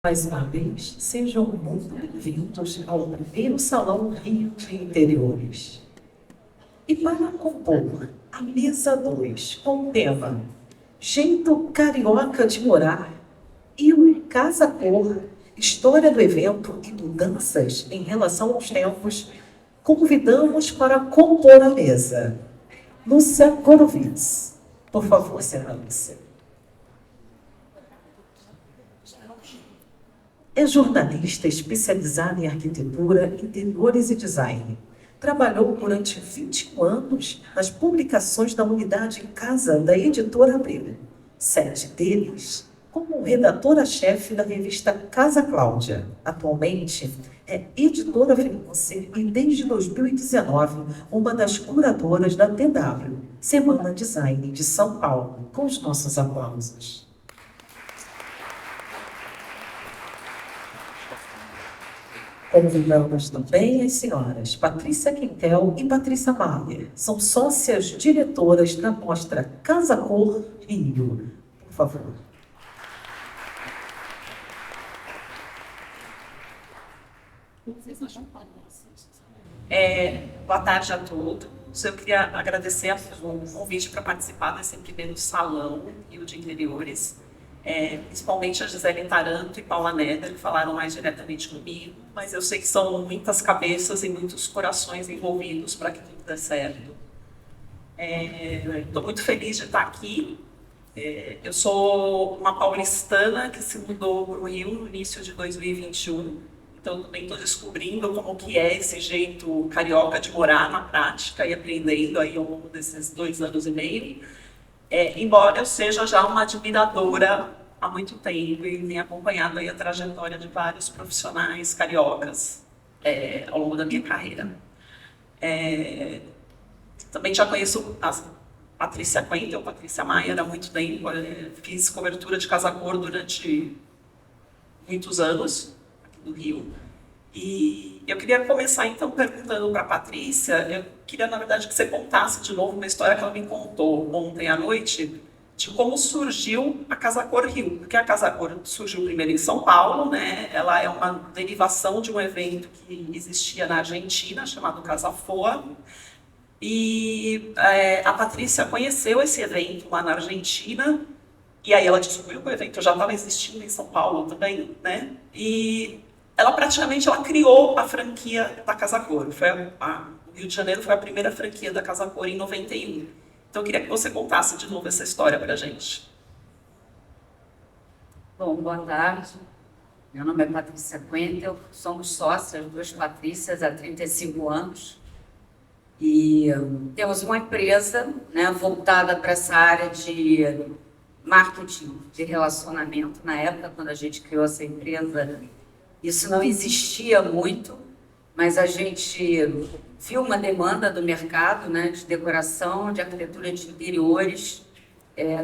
Mais uma vez, sejam muito bem-vindos ao primeiro Salão Rio de Interiores. E para compor a mesa 2 com o tema Jeito Carioca de Morar e o Casa Cor, história do evento e mudanças em relação aos tempos, convidamos para compor a mesa Lúcia Gorovitz. Por favor, senhora Lúcia. É jornalista especializada em arquitetura, interiores e design. Trabalhou durante 21 anos nas publicações da unidade Casa da Editora Abril, 7 deles como redatora-chefe da revista Casa Cláudia. Atualmente é editora freelancer e desde 2019 uma das curadoras da TW, Semana Design de São Paulo, com os nossos aplausos. Convidamos também as senhoras Patrícia Quintel e Patrícia Maier. São sócias diretoras da mostra Casa Cor Rio. Por favor. Boa tarde a todos. Eu queria agradecer o convite para participar desse primeiro Salão Rio de Interiores. Principalmente a Gisele Taranto e Paula Neder, que falaram mais diretamente comigo, mas eu sei que são muitas cabeças e muitos corações envolvidos para que tudo dê certo. Estou muito feliz de estar aqui. Eu sou uma paulistana que se mudou para o Rio no início de 2021, então também estou descobrindo como que é esse jeito carioca de morar na prática e aprendendo aí ao longo desses 2 anos e meio. Embora eu seja já uma admiradora há muito tempo e tenha acompanhado aí a trajetória de vários profissionais cariocas ao longo da minha carreira. Também já conheço a Patrícia Quentel, Patrícia Maier há muito tempo. Fiz cobertura de Casa Cor durante muitos anos aqui no Rio. E eu queria começar, então, perguntando para a Patrícia. Eu queria, na verdade, que você contasse de novo uma história que ela me contou ontem à noite, de como surgiu a Casa Cor Rio. Porque a Casa Cor surgiu primeiro em São Paulo, né? Ela é uma derivação de um evento que existia na Argentina, chamado Casa Foa. E a Patrícia conheceu esse evento lá na Argentina, e aí ela descobriu que o evento já estava existindo em São Paulo também, né? E ela praticamente criou a franquia da Casa Cor. O Rio de Janeiro foi a primeira franquia da Casa Cor em 91. Então eu queria que você contasse de novo essa história para a gente. Bom, boa tarde. Meu nome é Patrícia Quentel, somos sócias, 2 Patrícias, há 35 anos. E temos uma empresa, né, voltada para essa área de marketing, de relacionamento. Na época, quando a gente criou essa empresa, isso não existia muito, mas a gente viu uma demanda do mercado, né, de decoração, de arquitetura de interiores,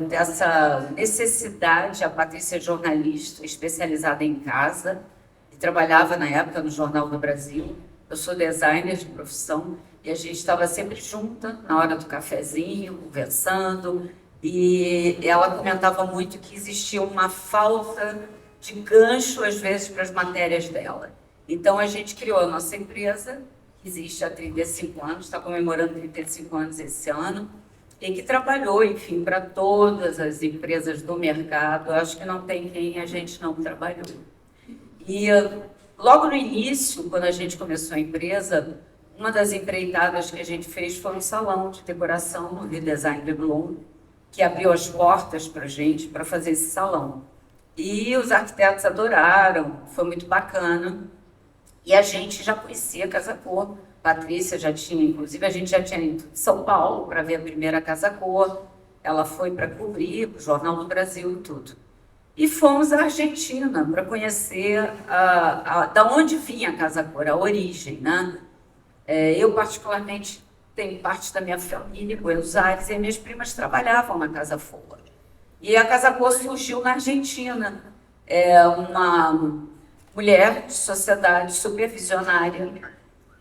dessa necessidade. A Patrícia é jornalista especializada em casa e trabalhava na época no Jornal do Brasil. Eu sou designer de profissão e a gente estava sempre junta na hora do cafezinho, conversando, e ela comentava muito que existia uma falta de gancho, às vezes, para as matérias dela. Então, a gente criou a nossa empresa, que existe há 35 anos, está comemorando 35 anos esse ano, e que trabalhou, enfim, para todas as empresas do mercado. Eu acho que não tem quem a gente não trabalhou. E logo no início, quando a gente começou a empresa, uma das empreitadas que a gente fez foi um salão de decoração no Redesign de Bloom, que abriu as portas para a gente para fazer esse salão. E os arquitetos adoraram, foi muito bacana. E a gente já conhecia a Casa Cor. Patrícia já tinha, inclusive, a gente já tinha ido de São Paulo para ver a primeira Casa Cor. Ela foi para cobrir o Jornal do Brasil e tudo. E fomos à Argentina para conhecer da onde vinha a Casa Cor, a origem, né? Eu, particularmente, tenho parte da minha família em Buenos Aires e minhas primas trabalhavam na Casa Foa. E a Casa Cor surgiu na Argentina. Uma mulher de sociedade supervisionária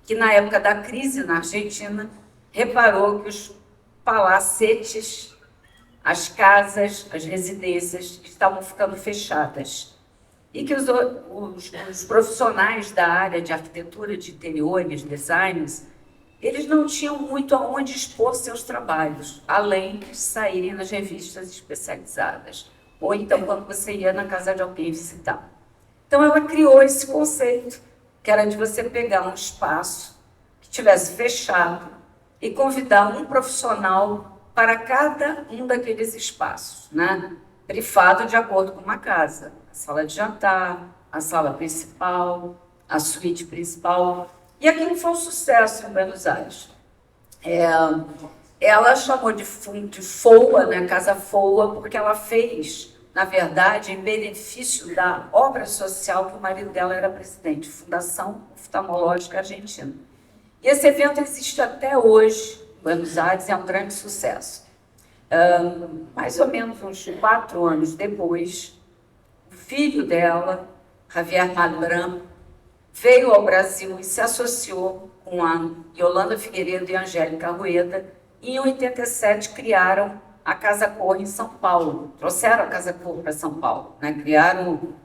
que, na época da crise na Argentina, reparou que os palacetes, as casas, as residências estavam ficando fechadas. e que os profissionais da área de arquitetura de interiores, designers, eles não tinham muito aonde expor seus trabalhos, além de saírem nas revistas especializadas, ou então quando você ia na casa de alguém visitar. Então, ela criou esse conceito, que era de você pegar um espaço que tivesse fechado e convidar um profissional para cada um daqueles espaços, né? Brifado de acordo com uma casa. A sala de jantar, a sala principal, a suíte principal. E aquilo foi um sucesso em Buenos Aires. Ela chamou de FOA, né? Casa FOA, porque ela fez, na verdade, em benefício da obra social que o marido dela era presidente, Fundação Oftalmológica Argentina. E esse evento existe até hoje em Buenos Aires, é um grande sucesso. Mais ou menos uns 4 anos depois, o filho dela, Javier Malbrán, veio ao Brasil e se associou com a Yolanda Figueiredo e a Angélica Rueda, e em 87 criaram a Casa Cor em São Paulo. Trouxeram a Casa Cor para São Paulo, né?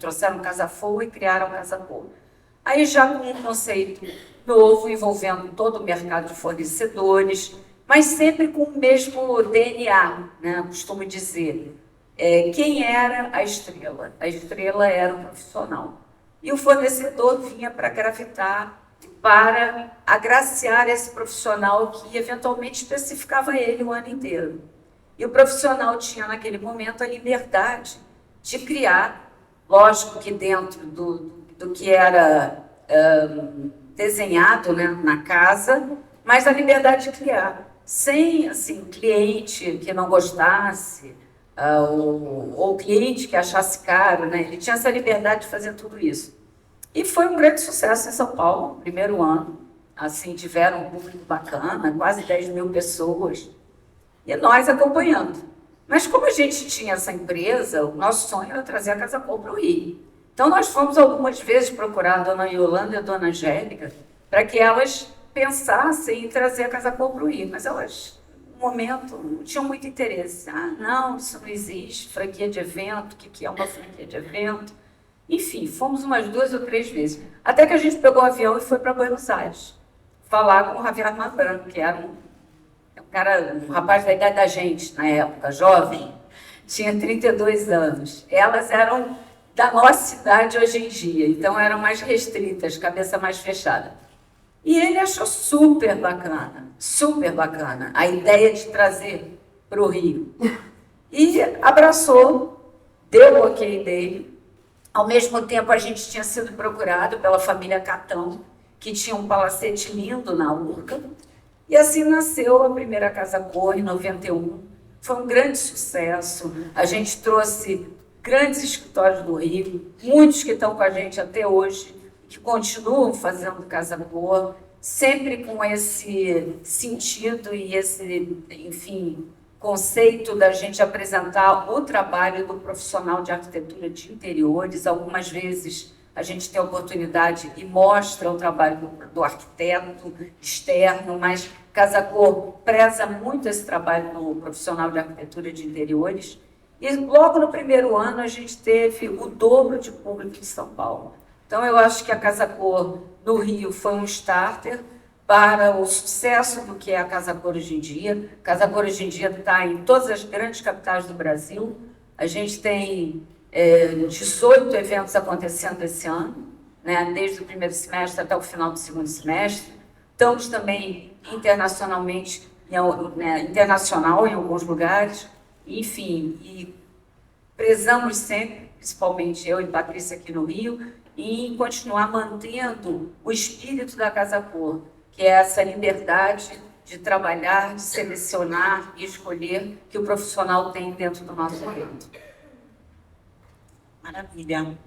Trouxeram Casa Fogo e criaram a Casa Cor. Aí já com um conceito novo, envolvendo todo o mercado de fornecedores, mas sempre com o mesmo DNA, né? Costumo dizer. Quem era a estrela? A estrela era o profissional. E o fornecedor vinha para gravitar, para agraciar esse profissional que eventualmente especificava ele o ano inteiro. E o profissional tinha, naquele momento, a liberdade de criar, lógico que dentro do que era desenhado, né, na casa, mas a liberdade de criar, sem assim, cliente que não gostasse, ou cliente que achasse caro, né? Ele tinha essa liberdade de fazer tudo isso. E foi um grande sucesso em São Paulo, primeiro ano. Assim, tiveram um público bacana, quase 10 mil pessoas. E nós acompanhando. Mas como a gente tinha essa empresa, o nosso sonho era trazer a Casa Cor para o Rio. Então, nós fomos algumas vezes procurar a dona Yolanda e a dona Angélica para que elas pensassem em trazer a Casa Cor para o Rio. Mas elas, no momento, não tinham muito interesse. Não, isso não existe. Franquia de evento, o que é uma franquia de evento? Enfim, fomos umas 2 ou 3 vezes. Até que a gente pegou o avião e foi para Buenos Aires falar com o Javier Malbrán, que era um rapaz da idade da gente, na época, jovem, tinha 32 anos. Elas eram da nossa idade hoje em dia, então eram mais restritas, cabeça mais fechada. E ele achou super bacana a ideia de trazer para o Rio. E abraçou, deu o ok dele. Ao mesmo tempo, a gente tinha sido procurado pela família Catão, que tinha um palacete lindo na Urca. E assim nasceu a primeira Casa Cor, em 91. Foi um grande sucesso. A gente trouxe grandes escritórios do Rio, muitos que estão com a gente até hoje, que continuam fazendo Casa Cor, sempre com esse sentido e esse, enfim, conceito da gente apresentar o trabalho do profissional de arquitetura de interiores. Algumas vezes a gente tem a oportunidade e mostra o trabalho do arquiteto externo, mas Casa Cor preza muito esse trabalho no profissional de arquitetura de interiores. E logo no primeiro ano a gente teve o dobro de público em São Paulo. Então eu acho que a Casa Cor no Rio foi um starter para o sucesso do que é a Casa Cor hoje em dia. A Casa Cor hoje em dia está em todas as grandes capitais do Brasil. A gente tem 18 eventos acontecendo esse ano, né, desde o primeiro semestre até o final do segundo semestre. Estamos também internacionalmente, internacional em alguns lugares. Enfim, e prezamos sempre, principalmente eu e Patrícia aqui no Rio, em continuar mantendo o espírito da Casa Cor, que é essa liberdade de trabalhar, de selecionar e escolher que o profissional tem dentro do nosso evento. Maravilha.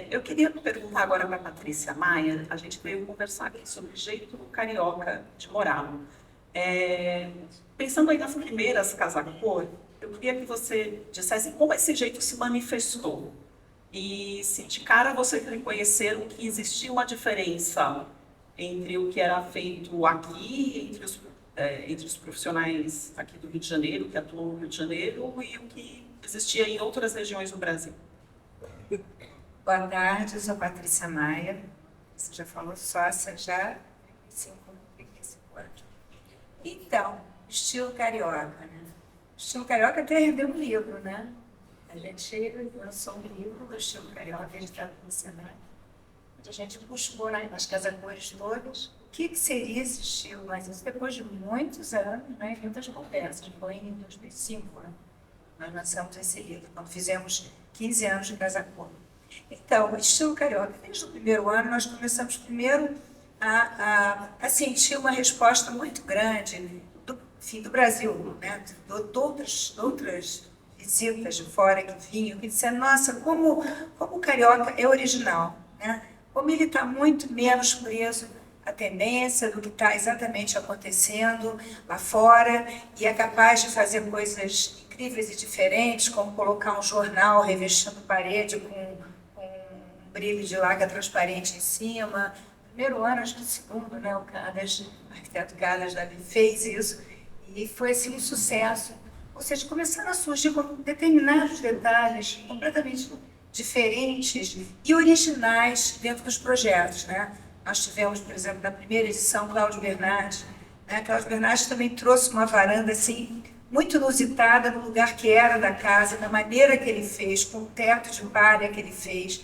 Eu queria perguntar agora para a Patrícia Maia. A gente veio conversar aqui sobre o jeito carioca de morar. Pensando aí nas primeiras Casa Cor, eu queria que você dissesse como esse jeito se manifestou. E se de cara vocês reconheceram que existia uma diferença entre o que era feito aqui, entre os profissionais aqui do Rio de Janeiro, que atuam no Rio de Janeiro, e o que existia em outras regiões do Brasil. Boa tarde, eu sou Patrícia Maia. Você já falou sócia já há 35 anos. Então, estilo carioca, né? Estilo carioca até rendeu um livro, né? A gente lançou um livro do estilo carioca, editado no Senado. A gente buscou nas casacores todas o que seria esse estilo, mas isso depois de muitos anos, né, muitas conversas. Foi em 2005, né? Nós lançamos esse livro, quando fizemos 15 anos de casacor. Então, o estilo carioca, desde o primeiro ano, nós começamos primeiro a sentir uma resposta muito grande do Brasil, né? De outras visitas de fora que vinham, que disseram, nossa, como o carioca é original, né? Como ele está muito menos preso à tendência do que está exatamente acontecendo lá fora e é capaz de fazer coisas incríveis e diferentes, como colocar um jornal revestindo parede com um brilho de laca transparente em cima. No primeiro ano, acho que no segundo, né, o arquiteto Carlos Davi fez isso e foi assim um sucesso. Ou seja, começaram a surgir com determinados detalhes completamente diferentes e originais dentro dos projetos, né? Nós tivemos, por exemplo, na primeira edição, Cláudio Bernardi. Né? Cláudio Bernardi também trouxe uma varanda assim, muito inusitada no lugar que era da casa, da maneira que ele fez, com o teto de palha que ele fez.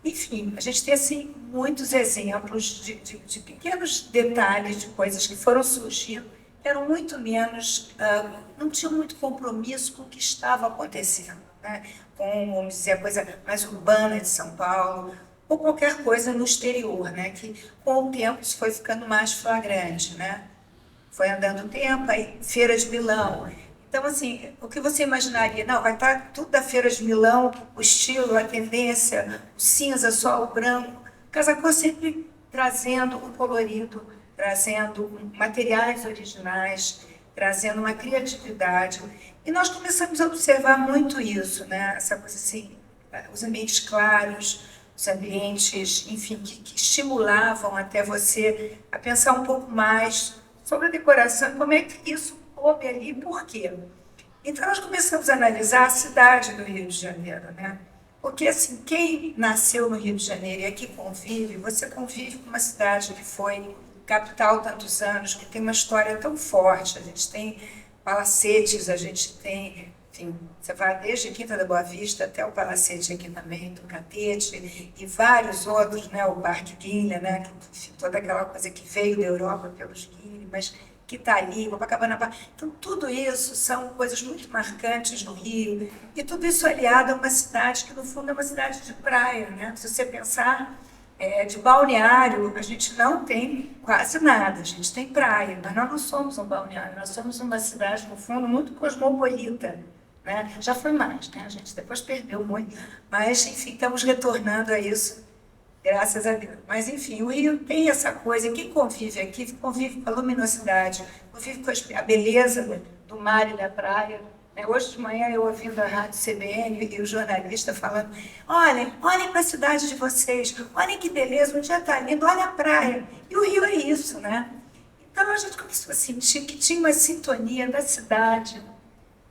Enfim, a gente tem assim, muitos exemplos de pequenos detalhes de coisas que foram surgindo, eram muito menos, não tinham muito compromisso com o que estava acontecendo, né? Com, vamos dizer, a coisa mais urbana de São Paulo, ou qualquer coisa no exterior, né? Que com o tempo isso foi ficando mais flagrante, né? Foi andando o tempo, aí Feira de Milão. Então, assim, o que você imaginaria? Não, vai estar tudo da Feira de Milão, o estilo, a tendência, o cinza, só o branco. Casacor sempre trazendo o colorido, trazendo materiais originais, trazendo uma criatividade. E nós começamos a observar muito isso, né? Essa coisa assim, os ambientes claros, os ambientes, enfim, que estimulavam até você a pensar um pouco mais sobre a decoração, como é que isso coube ali e por quê. Então, nós começamos a analisar a cidade do Rio de Janeiro, né? Porque, assim, quem nasceu no Rio de Janeiro e aqui convive, você convive com uma cidade que foi capital tantos anos, que tem uma história tão forte. A gente tem palacetes, a gente tem, enfim, você vai desde Quinta da Boa Vista até o palacete aqui também, do Catete, e vários outros, né? O Parque Guilherme, né? Enfim, toda aquela coisa que veio da Europa pelos Guilherme, mas que está ali, Copacabana Park. Então, tudo isso são coisas muito marcantes no Rio, e tudo isso aliado a uma cidade que, no fundo, é uma cidade de praia, né? Se você pensar, de balneário, a gente não tem quase nada, a gente tem praia, mas nós não somos um balneário, nós somos uma cidade, no fundo, muito cosmopolita, né? Já foi mais, né? A gente depois perdeu muito, mas, enfim, estamos retornando a isso, graças a Deus. Mas, enfim, o Rio tem essa coisa, quem convive aqui, convive com a luminosidade, convive com a beleza do mar e da praia. Hoje de manhã eu ouvindo a rádio CBN e o jornalista falando, olhem para a cidade de vocês, olhem que beleza, o dia está lindo, olha a praia. E o Rio é isso, né? Então a gente começou a sentir que tinha uma sintonia da cidade,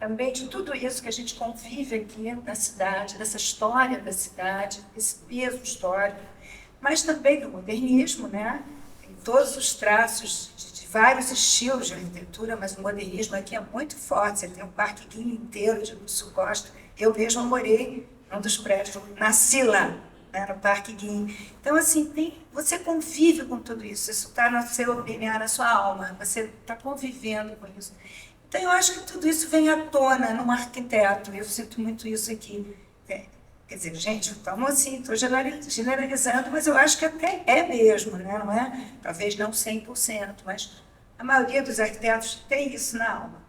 também de tudo isso que a gente convive aqui na cidade, dessa história da cidade, desse peso histórico, mas também do modernismo, né? Tem todos os traços de vários estilos de arquitetura, mas o modernismo aqui é muito forte. Você tem um Parque Guilherme inteiro de Lúcio Costa. Eu mesmo morei num dos prédios, nasci lá, né, no Parque Guilherme. Então, assim, você convive com tudo isso, isso está no seu DNA, na sua alma, você está convivendo com isso. Então, eu acho que tudo isso vem à tona num arquiteto, eu sinto muito isso aqui. Quer dizer, gente, estamos assim, estou generalizando, mas eu acho que até é mesmo, né? Não é? Talvez não 100%, mas a maioria dos arquitetos tem isso na alma.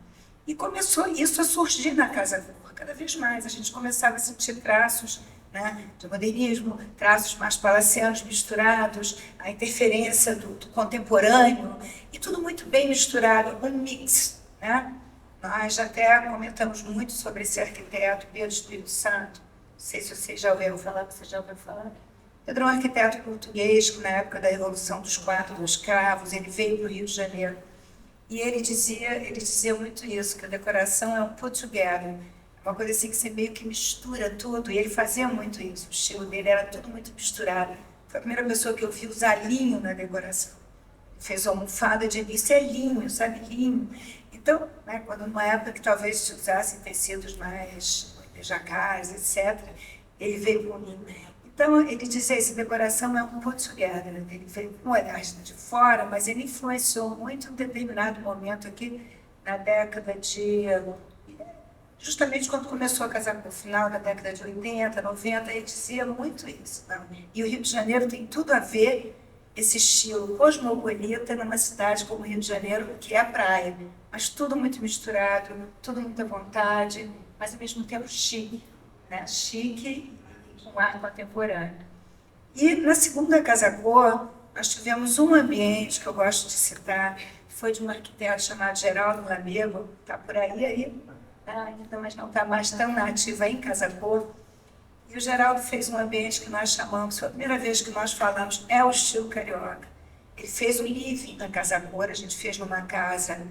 E começou isso a surgir na Casa Cor, cada vez mais. A gente começava a sentir traços, né, de modernismo, traços mais palacianos misturados, a interferência do contemporâneo, e tudo muito bem misturado, um mix, né? Nós até comentamos muito sobre esse arquiteto, Pedro Espírito Santo. Não sei se você já ouviu falar, você já ouviu falar? Pedro é um arquiteto português que, na época da Revolução dos Quatro Escravos, ele veio para o Rio de Janeiro. E ele dizia muito isso, que a decoração é um put together. Uma coisa assim que você meio que mistura tudo, e ele fazia muito isso, o estilo dele era tudo muito misturado. Foi a primeira pessoa que eu vi usar linho na decoração. Ele fez uma almofada de linho, isso é linho, sabe, linho. Então, né, quando numa época que talvez se usasse tecidos mais jacás, etc., ele veio com linho. Então, ele dizia, essa decoração é um ponto together, né? Ele veio com o olhar de fora, mas ele influenciou muito em um determinado momento aqui, na década de... Justamente quando começou a casar no final da década de 80, 90, ele dizia muito isso. Não? E o Rio de Janeiro tem tudo a ver, esse estilo cosmopolita numa cidade como o Rio de Janeiro, que é a praia. Mas tudo muito misturado, tudo muito à vontade, mas ao mesmo tempo chique. Né? Chique e com ar contemporâneo. E na segunda Casa Cor, nós tivemos um ambiente que eu gosto de citar, que foi de um arquiteto chamado Geraldo Lamego, está por aí, ainda, mas não está mais tão nativa em Casa Cor. E o Geraldo fez um ambiente que nós chamamos, foi a primeira vez que nós falamos, é o estilo carioca. Ele fez um living na Casa Cor, a gente fez numa casa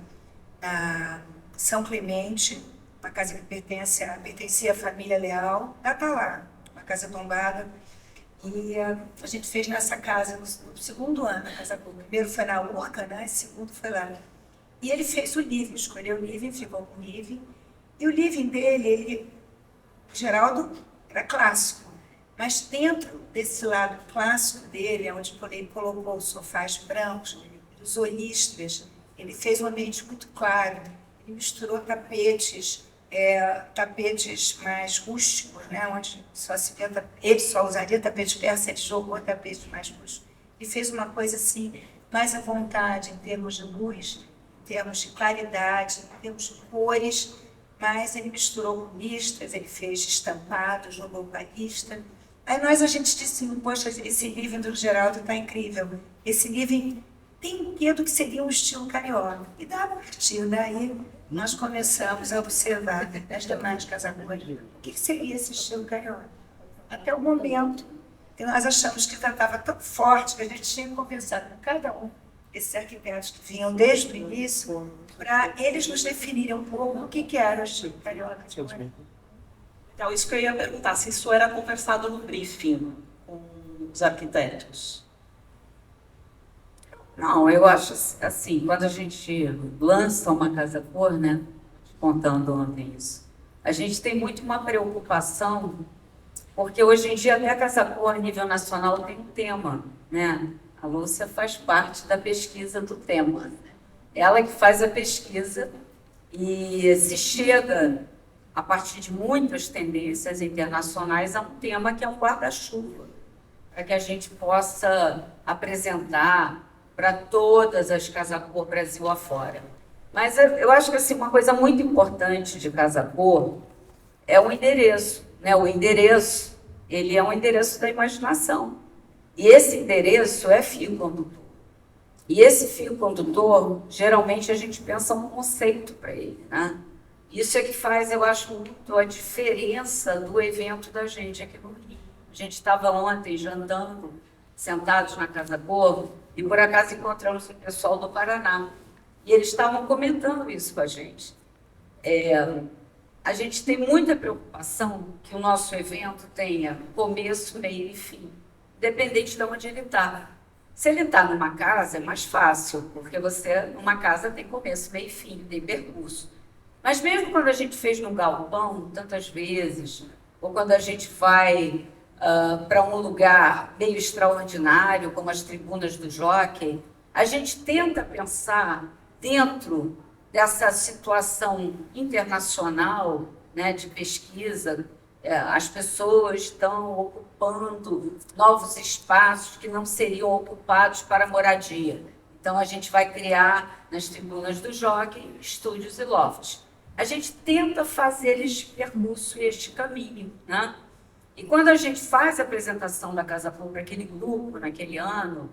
na São Clemente, uma casa que pertencia à família Leal, ela está lá, uma casa tombada. E a gente fez nessa casa no segundo ano, na Casa Cor. O primeiro foi na Urca, né? O segundo foi lá. E ele fez o living, escolheu o living, ficou com o living. E o living dele, Geraldo, era clássico, mas dentro desse lado clássico dele, onde ele colocou os sofás brancos, os listras, ele fez um ambiente muito claro, ele misturou tapetes mais rústicos, né, onde ele só usaria tapete persa, ele jogou tapetes mais rústicos. Ele fez uma coisa assim, mais à vontade em termos de luz, em termos de claridade, em termos de cores, mas ele misturou com listras, ele fez estampado, jogou com a lista. Aí a gente disse, poxa, esse living do Geraldo está incrível. Esse living tem um quê do que seria um estilo carioca. E dá a partir daí, nós começamos a observar as demais casadoras, o que seria esse estilo carioca. Até o momento que nós achamos que já estava tão forte que a gente tinha conversado com cada um desses arquitetos que vinham desde o início, para eles nos definirem um pouco o que era o estilo carioca. Então, isso que eu ia perguntar, se isso era conversado no briefing com os arquitetos. Não, eu acho assim, quando a gente lança uma Casa Cor, né, contando ontem isso, a gente tem muito uma preocupação, porque hoje em dia até a Casa Cor, a nível nacional, tem um tema, né? A Lúcia faz parte da pesquisa do tema. Ela que faz a pesquisa e se chega, a partir de muitas tendências internacionais, a um tema que é um guarda-chuva, para que a gente possa apresentar para todas as Casa Cor Brasil afora. Mas eu acho que assim, uma coisa muito importante de Casa Cor é o endereço. Né? O endereço, ele é um endereço da imaginação. E esse endereço é fio condutor. E esse fio condutor, geralmente a gente pensa um conceito para ele. Né? Isso é que faz, eu acho, muito a diferença do evento da gente aqui no Rio. A gente estava ontem jantando, sentados na Casa Cor, e por acaso encontramos o pessoal do Paraná. E eles estavam comentando isso com a gente. A gente tem muita preocupação que o nosso evento tenha começo, meio e fim, dependente de onde ele está. Se ele está numa casa, é mais fácil, porque você, numa casa, tem começo, meio e fim, tem percurso. Mas mesmo quando a gente fez no galpão, tantas vezes, ou quando a gente vai para um lugar meio extraordinário, como as tribunas do Jockey, a gente tenta pensar dentro dessa situação internacional, né, de pesquisa. As pessoas estão ocupando novos espaços que não seriam ocupados para moradia. Então, a gente vai criar nas tribunas do Jockey estúdios e lofts. A gente tenta fazer este percurso e este caminho, né? E quando a gente faz a apresentação da Casa Cor para aquele grupo, naquele ano,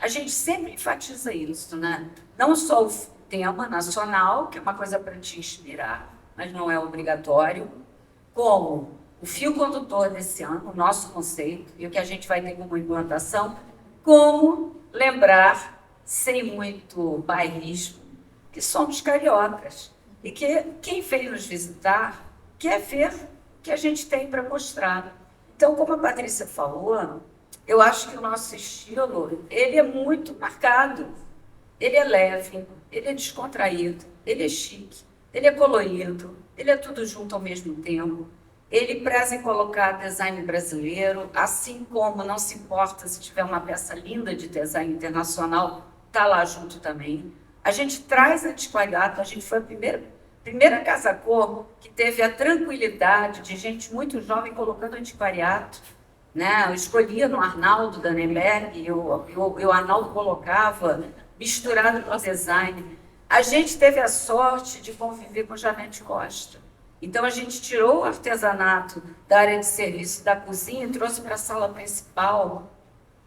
a gente sempre enfatiza isso, né? Não só o tema nacional, que é uma coisa para te inspirar, mas não é obrigatório, como o fio condutor desse ano, o nosso conceito, e o que a gente vai ter como implantação, como lembrar, sem muito bairrismo, que somos cariocas. E que quem veio nos visitar quer ver o que a gente tem para mostrar. Então, como a Patrícia falou, eu acho que o nosso estilo, ele é muito marcado. Ele é leve, ele é descontraído, ele é chique, ele é colorido, ele é tudo junto ao mesmo tempo. Ele preza em colocar design brasileiro, assim como não se importa se tiver uma peça linda de design internacional, está lá junto também. A gente traz antiquariado, a gente foi a primeira Casa Cor que teve a tranquilidade de gente muito jovem colocando antiquariado. Né? Eu escolhia no Arnaldo Danenberg e o Arnaldo colocava misturado com design. A gente teve a sorte de conviver com Janete Costa. Então, a gente tirou o artesanato da área de serviço da cozinha e trouxe para a sala principal,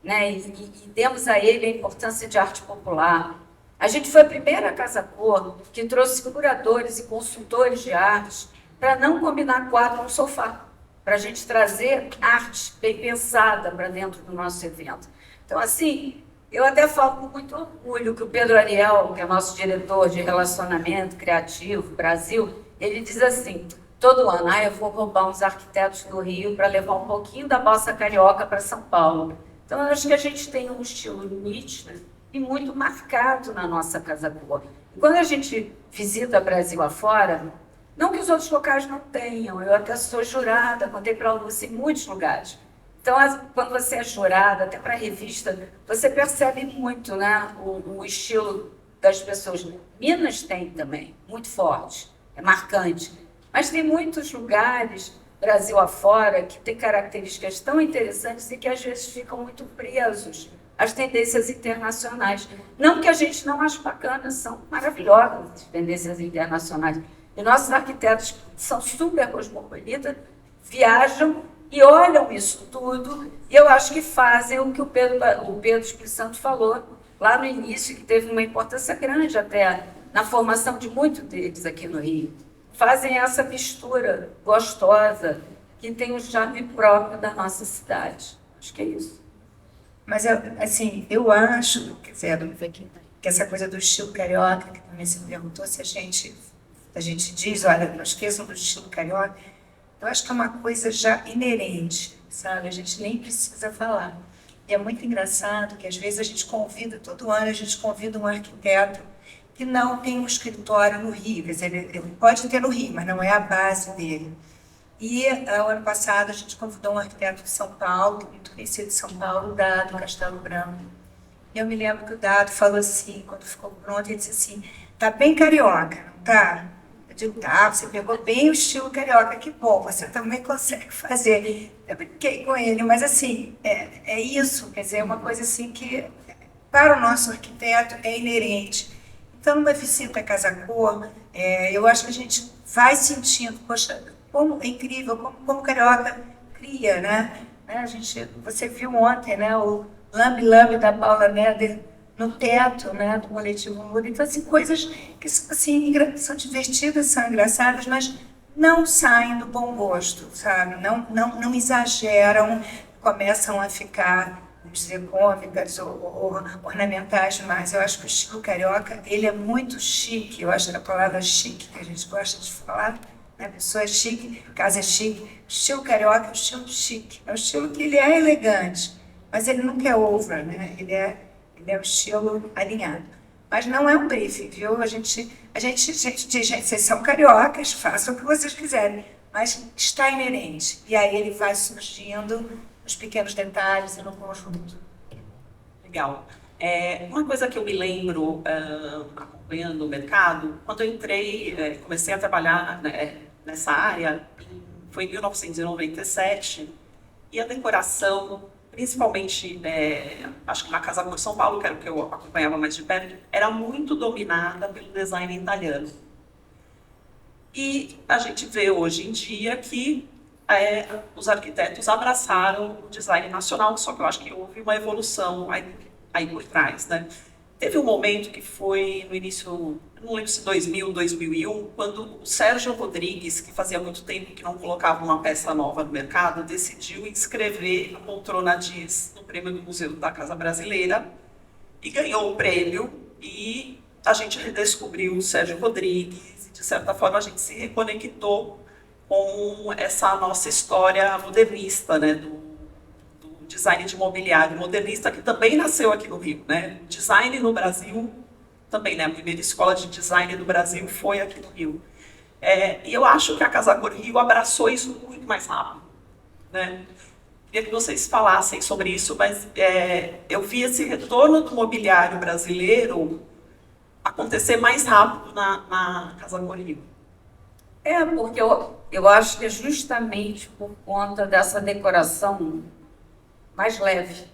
né? E demos a ele a importância de arte popular. A gente foi a primeira Casa Cor que trouxe curadores e consultores de arte para não combinar quadro no sofá, para a gente trazer arte bem pensada para dentro do nosso evento. Então, assim, eu até falo com muito orgulho que o Pedro Ariel, que é nosso diretor de relacionamento criativo, Brasil, ele diz assim, todo ano, eu vou roubar uns arquitetos do Rio para levar um pouquinho da bossa carioca para São Paulo. Então, eu acho que a gente tem um estilo nítido e muito marcado na nossa Casa Cor. E quando a gente visita Brasil afora, não que os outros locais não tenham, eu até sou jurada, contei para a Lúcia em muitos lugares. Então, quando você é jurada, até para a revista, você percebe muito, né, o estilo das pessoas. Minas tem também, muito forte, é marcante. Mas tem muitos lugares, Brasil afora, que tem características tão interessantes e que às vezes ficam muito presos às tendências internacionais. Não que a gente não ache bacana, são maravilhosas as tendências internacionais. E nossos arquitetos são super cosmopolitas, viajam e olham isso tudo, e eu acho que fazem o que o Pedro Espírito Santo falou lá no início, que teve uma importância grande até na formação de muitos deles aqui no Rio. Fazem essa mistura gostosa, que tem um charme próprio da nossa cidade. Acho que é isso. Mas, assim, eu acho, quer dizer, que essa coisa do estilo carioca, que também se perguntou se a gente diz, olha, não esqueçam do estilo carioca, eu acho que é uma coisa já inerente, sabe? A gente nem precisa falar. E é muito engraçado que, às vezes, a gente convida, todo ano, a gente convida um arquiteto que não tem um escritório no Rio. Quer dizer, ele pode ter no Rio, mas não é a base dele. E, o ano passado, a gente convidou um arquiteto de São Paulo, muito conhecido de São Paulo, o Dado Castelo Branco. E eu me lembro que o Dado falou assim, quando ficou pronto, ele disse assim, tá bem carioca, não tá? Eu digo, tá, você pegou bem o estilo carioca, que bom, você também consegue fazer. Eu brinquei com ele, mas assim, é isso, quer dizer, é uma coisa assim que, para o nosso arquiteto, é inerente. Então, numa visita à Casa Cor, eu acho que a gente vai sentindo, poxa, como é incrível, como o carioca cria, né? Você viu ontem, né, o lambe-lambe da Paula Neder no teto, né, do Coletivo Muda. Então, assim, coisas que assim, são divertidas, são engraçadas, mas não saem do bom gosto, sabe? Não exageram, começam a ficar, vamos dizer, cômicas ou ornamentais demais. Eu acho que o estilo carioca, ele é muito chique. Eu acho que a palavra chique, que a gente gosta de falar, a pessoa é chique, casa é chique. O estilo carioca é um estilo chique. É um estilo que ele é elegante, mas ele nunca é over, né? Ele é um estilo alinhado. Mas não é um briefing, viu? A gente diz, gente, vocês são cariocas, façam o que vocês quiserem, mas está inerente. E aí ele vai surgindo nos pequenos detalhes e no conjunto. Legal. Uma coisa que eu me lembro, acompanhando o mercado, quando eu entrei, comecei a trabalhar nessa área, foi em 1997, e a decoração, principalmente, acho que na Casa Cor São Paulo, que era o que eu acompanhava mais de perto, era muito dominada pelo design italiano. E a gente vê hoje em dia que os arquitetos abraçaram o design nacional, só que eu acho que houve uma evolução aí por trás, né? Teve um momento que foi no início, não lembro se 2000, 2001, quando o Sérgio Rodrigues, que fazia muito tempo que não colocava uma peça nova no mercado, decidiu inscrever a poltrona Diz no prêmio do Museu da Casa Brasileira e ganhou o prêmio, e a gente redescobriu o Sérgio Rodrigues e, de certa forma, a gente se reconectou com essa nossa história modernista, né, do design de mobiliário modernista, que também nasceu aqui no Rio, né? Design no Brasil também, né? A primeira escola de design do Brasil foi aqui no Rio. E eu acho que a Casa Cor Rio abraçou isso muito mais rápido, né? Queria que vocês falassem sobre isso, mas eu vi esse retorno do mobiliário brasileiro acontecer mais rápido na Casa Cor Rio. Porque eu acho que é justamente por conta dessa decoração mais leve.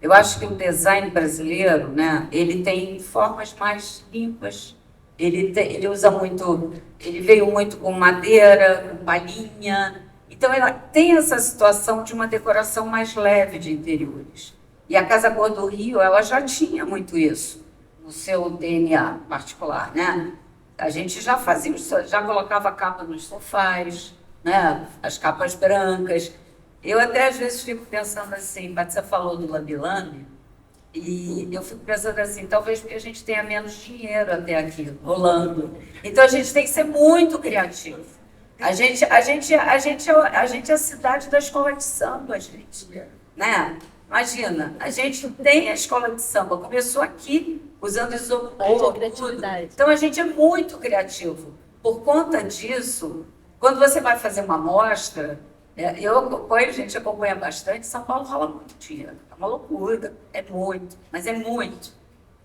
Eu acho que o design brasileiro, né, ele tem formas mais limpas, ele usa muito, ele veio muito com madeira, com palhinha, então ela tem essa situação de uma decoração mais leve de interiores. E a Casa Cor do Rio, ela já tinha muito isso no seu DNA particular, né? A gente já fazia, já colocava capa nos sofás, né? As capas brancas. Eu até às vezes fico pensando assim, Patrícia falou do Lambi-Lambi, e eu fico pensando assim, talvez porque a gente tenha menos dinheiro até aqui, rolando. Então a gente tem que ser muito criativo. A gente é a cidade da escola de samba, gente, né? Imagina, a gente tem a escola de samba, começou aqui, usando isopor, então a gente é muito criativo. Por conta disso, quando você vai fazer uma amostra, eu acompanho, a gente acompanha bastante, São Paulo rola muito dinheiro, é uma loucura, é muito, mas é muito,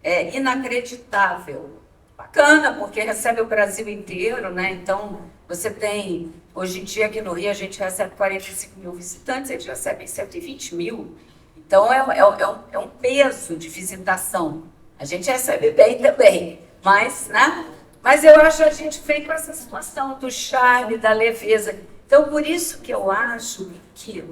é inacreditável. Bacana, porque recebe o Brasil inteiro, né? Então, você tem, hoje em dia aqui no Rio, a gente recebe 45 mil visitantes, eles recebem 120 mil, então é um peso de visitação. A gente recebe bem também, mas, né? Mas eu acho que a gente vem com essa situação do charme, da leveza. Então, por isso que eu acho que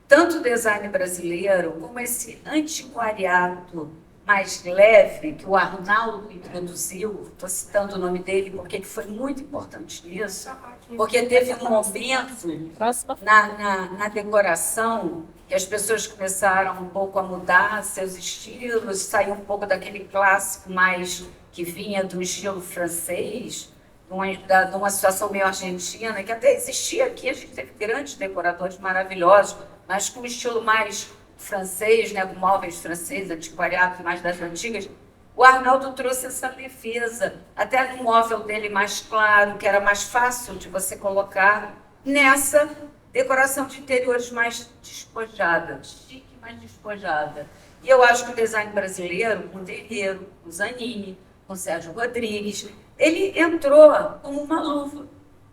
tanto o design brasileiro como esse antiquariado mais leve que o Arnaldo introduziu, estou citando o nome dele porque ele foi muito importante nisso, porque teve um momento na decoração que as pessoas começaram um pouco a mudar seus estilos, sair um pouco daquele clássico mais que vinha do estilo francês, de uma situação meio argentina, que até existia aqui, a gente teve grandes decoradores maravilhosos, mas com um estilo mais francês, né, com móveis franceses, antiquariados, mais das antigas. O Arnaldo trouxe essa leveza, até no móvel dele mais claro, que era mais fácil de você colocar nessa decoração de interiores mais despojada, chique, mais despojada. E eu acho que o design brasileiro, com o Terreiro, com o Zanini, com o Sérgio Rodrigues, ele entrou como uma luva.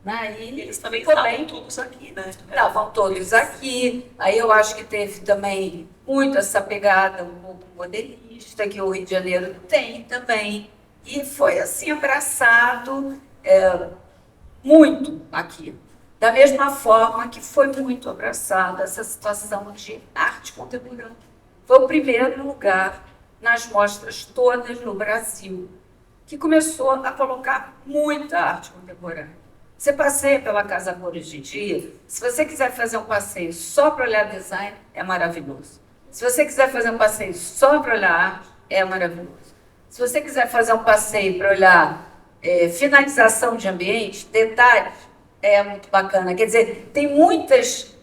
Né? E eles também estavam todos aqui, né? Estavam todos aqui. Aí eu acho que teve também muito essa pegada um pouco modernista, que o Rio de Janeiro tem também. E foi assim abraçado muito aqui. Da mesma forma que foi muito abraçada essa situação de arte contemporânea. Foi o primeiro lugar nas mostras todas no Brasil que começou a colocar muita arte contemporânea. Você passeia pela Casa Cor hoje em dia, se você quiser fazer um passeio só para olhar design, é maravilhoso. Se você quiser fazer um passeio só para olhar arte, é maravilhoso. Se você quiser fazer um passeio para olhar finalização de ambiente, detalhes, é muito bacana. Quer dizer, tem muitas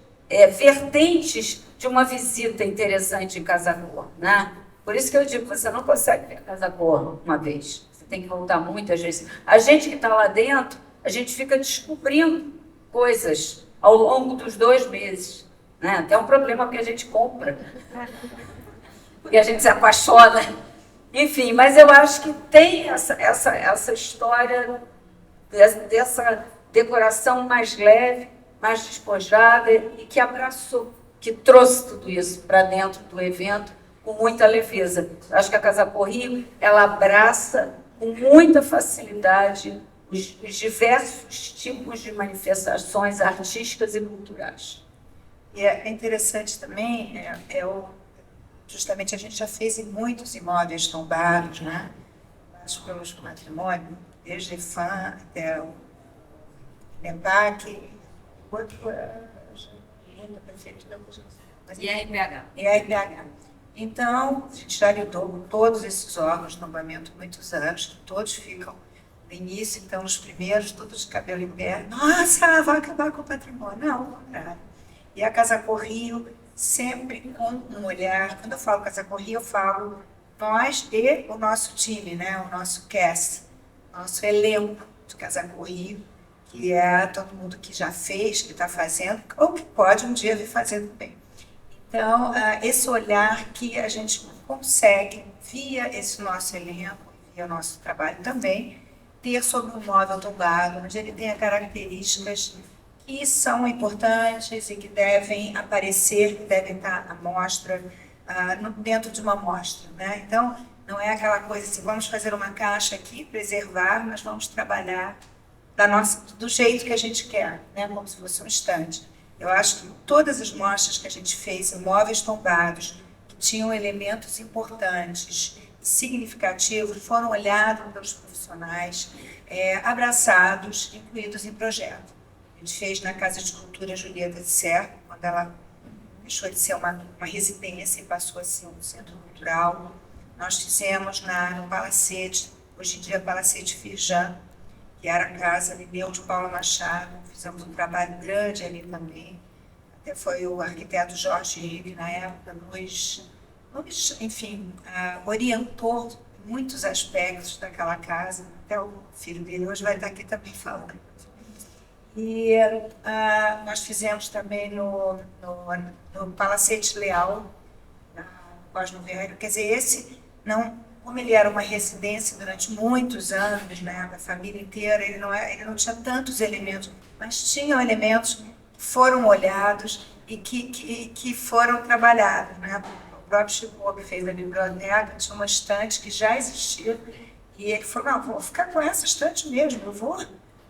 vertentes de uma visita interessante em Casa Cor, né? Por isso que eu digo, você não consegue ver a Casa Cor uma vez. Você tem que voltar muitas vezes. A gente que está lá dentro, a gente fica descobrindo coisas ao longo dos 2 meses. Né? Até um problema porque a gente compra. Porque a gente se apaixona. Enfim, mas eu acho que tem essa história dessa decoração mais leve, mais despojada e que abraçou, que trouxe tudo isso para dentro do evento com muita leveza. Acho que a Casa Cor Rio, ela abraça com muita facilidade os diversos tipos de manifestações artísticas e culturais. E é interessante também, justamente a gente já fez em muitos imóveis tombados, né? Mas pelos patrimônio, desde FAM até o NEPAC, E a IBH. Então, a gente já lidou com todos esses órgãos de tombamento há muitos anos, todos ficam No início, então, os primeiros, todos de cabelo em pé. Nossa, vai acabar com o patrimônio. Não, ao contrário. E a Casa Cor Rio, sempre com um olhar. Quando eu falo Casa Cor Rio, eu falo nós e o nosso time, né? O nosso cast, nosso elenco de Casa Cor Rio, que é todo mundo que já fez, que está fazendo, ou que pode um dia vir fazer também. Então, esse olhar que a gente consegue, via esse nosso elenco, via o nosso trabalho também, ter sobre um móvel tombado, onde ele tenha características que são importantes e que devem aparecer, que devem estar à mostra, dentro de uma mostra, né? Então, não é aquela coisa assim, vamos fazer uma caixa aqui, preservar, mas vamos trabalhar do jeito que a gente quer, né? Como se fosse um estande. Eu acho que todas as mostras que a gente fez em móveis tombados, que tinham elementos importantes, significativos, foram olhados pelos profissionais, abraçados, incluídos em projeto. A gente fez na Casa de Cultura Julieta de Serra, quando ela deixou de ser uma residência e passou a ser um centro cultural. Nós fizemos no Palacete, hoje em dia Palacete Firjan, que era a casa ali de Paula Machado. Fizemos um trabalho grande ali também. Até foi o arquiteto Jorge Rive, na época, enfim, orientou muitos aspectos daquela casa. Até o filho dele hoje vai estar aqui também falando. E nós fizemos também no Palacete Leal, na Pós-Novelho. Quer dizer, esse, não, como ele era uma residência durante muitos anos, né, da família inteira, ele não tinha tantos elementos, mas tinham elementos que foram olhados e que foram trabalhados, né? O próprio Chico, que fez a biblioteca, tinha uma estante que já existia, e ele falou, não, vou ficar com essa estante mesmo, eu vou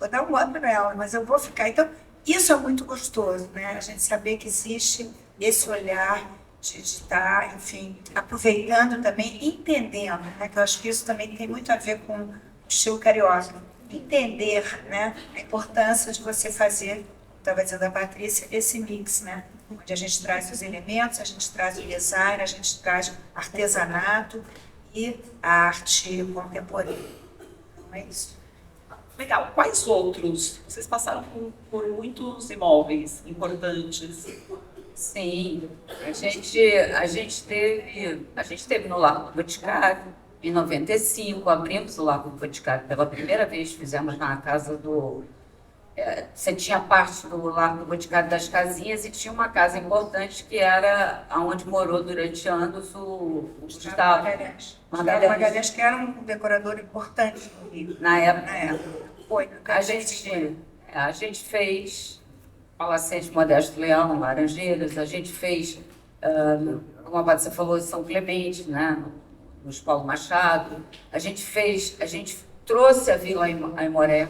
dar um up nela, mas eu vou ficar. Então, isso é muito gostoso, né? A gente saber que existe esse olhar de estar, enfim, aproveitando também, entendendo, né? Que eu acho que isso também tem muito a ver com o estilo carioca. Entender, né, a importância de você fazer, estava dizendo a Patrícia, esse mix, né? Onde a gente traz os elementos, a gente traz o design, a gente traz artesanato e a arte contemporânea. Então, é isso. Legal. Quais outros? Vocês passaram por muitos imóveis importantes. Sim, a gente teve no Largo do Boticário, em 95, abrimos o Largo do Boticário pela primeira vez, fizemos na casa do... Você tinha parte do Largo do Boticário das casinhas e tinha uma casa importante que era onde morou durante anos o Gustavo Magalhães, que era um decorador importante no Rio. Na época. Foi. A gente fez Palacete Modesto Leão, Laranjeiras, a gente fez, como a Patrícia falou, São Clemente, né, nos Paulo Machado. A gente trouxe a Vila Aimoré.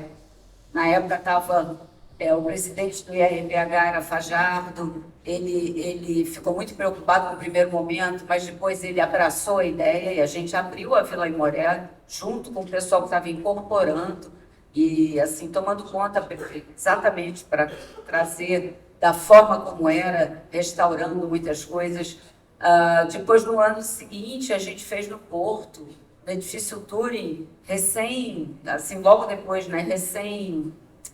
Na época estava o presidente do IRBH, era Fajardo. Ele ficou muito preocupado no primeiro momento, mas depois ele abraçou a ideia e a gente abriu a Vila Aimoré junto com o pessoal que estava incorporando e assim tomando conta exatamente para trazer da forma como era, restaurando muitas coisas. Depois, no ano seguinte, a gente fez no Porto, no edifício Turing, logo depois, né,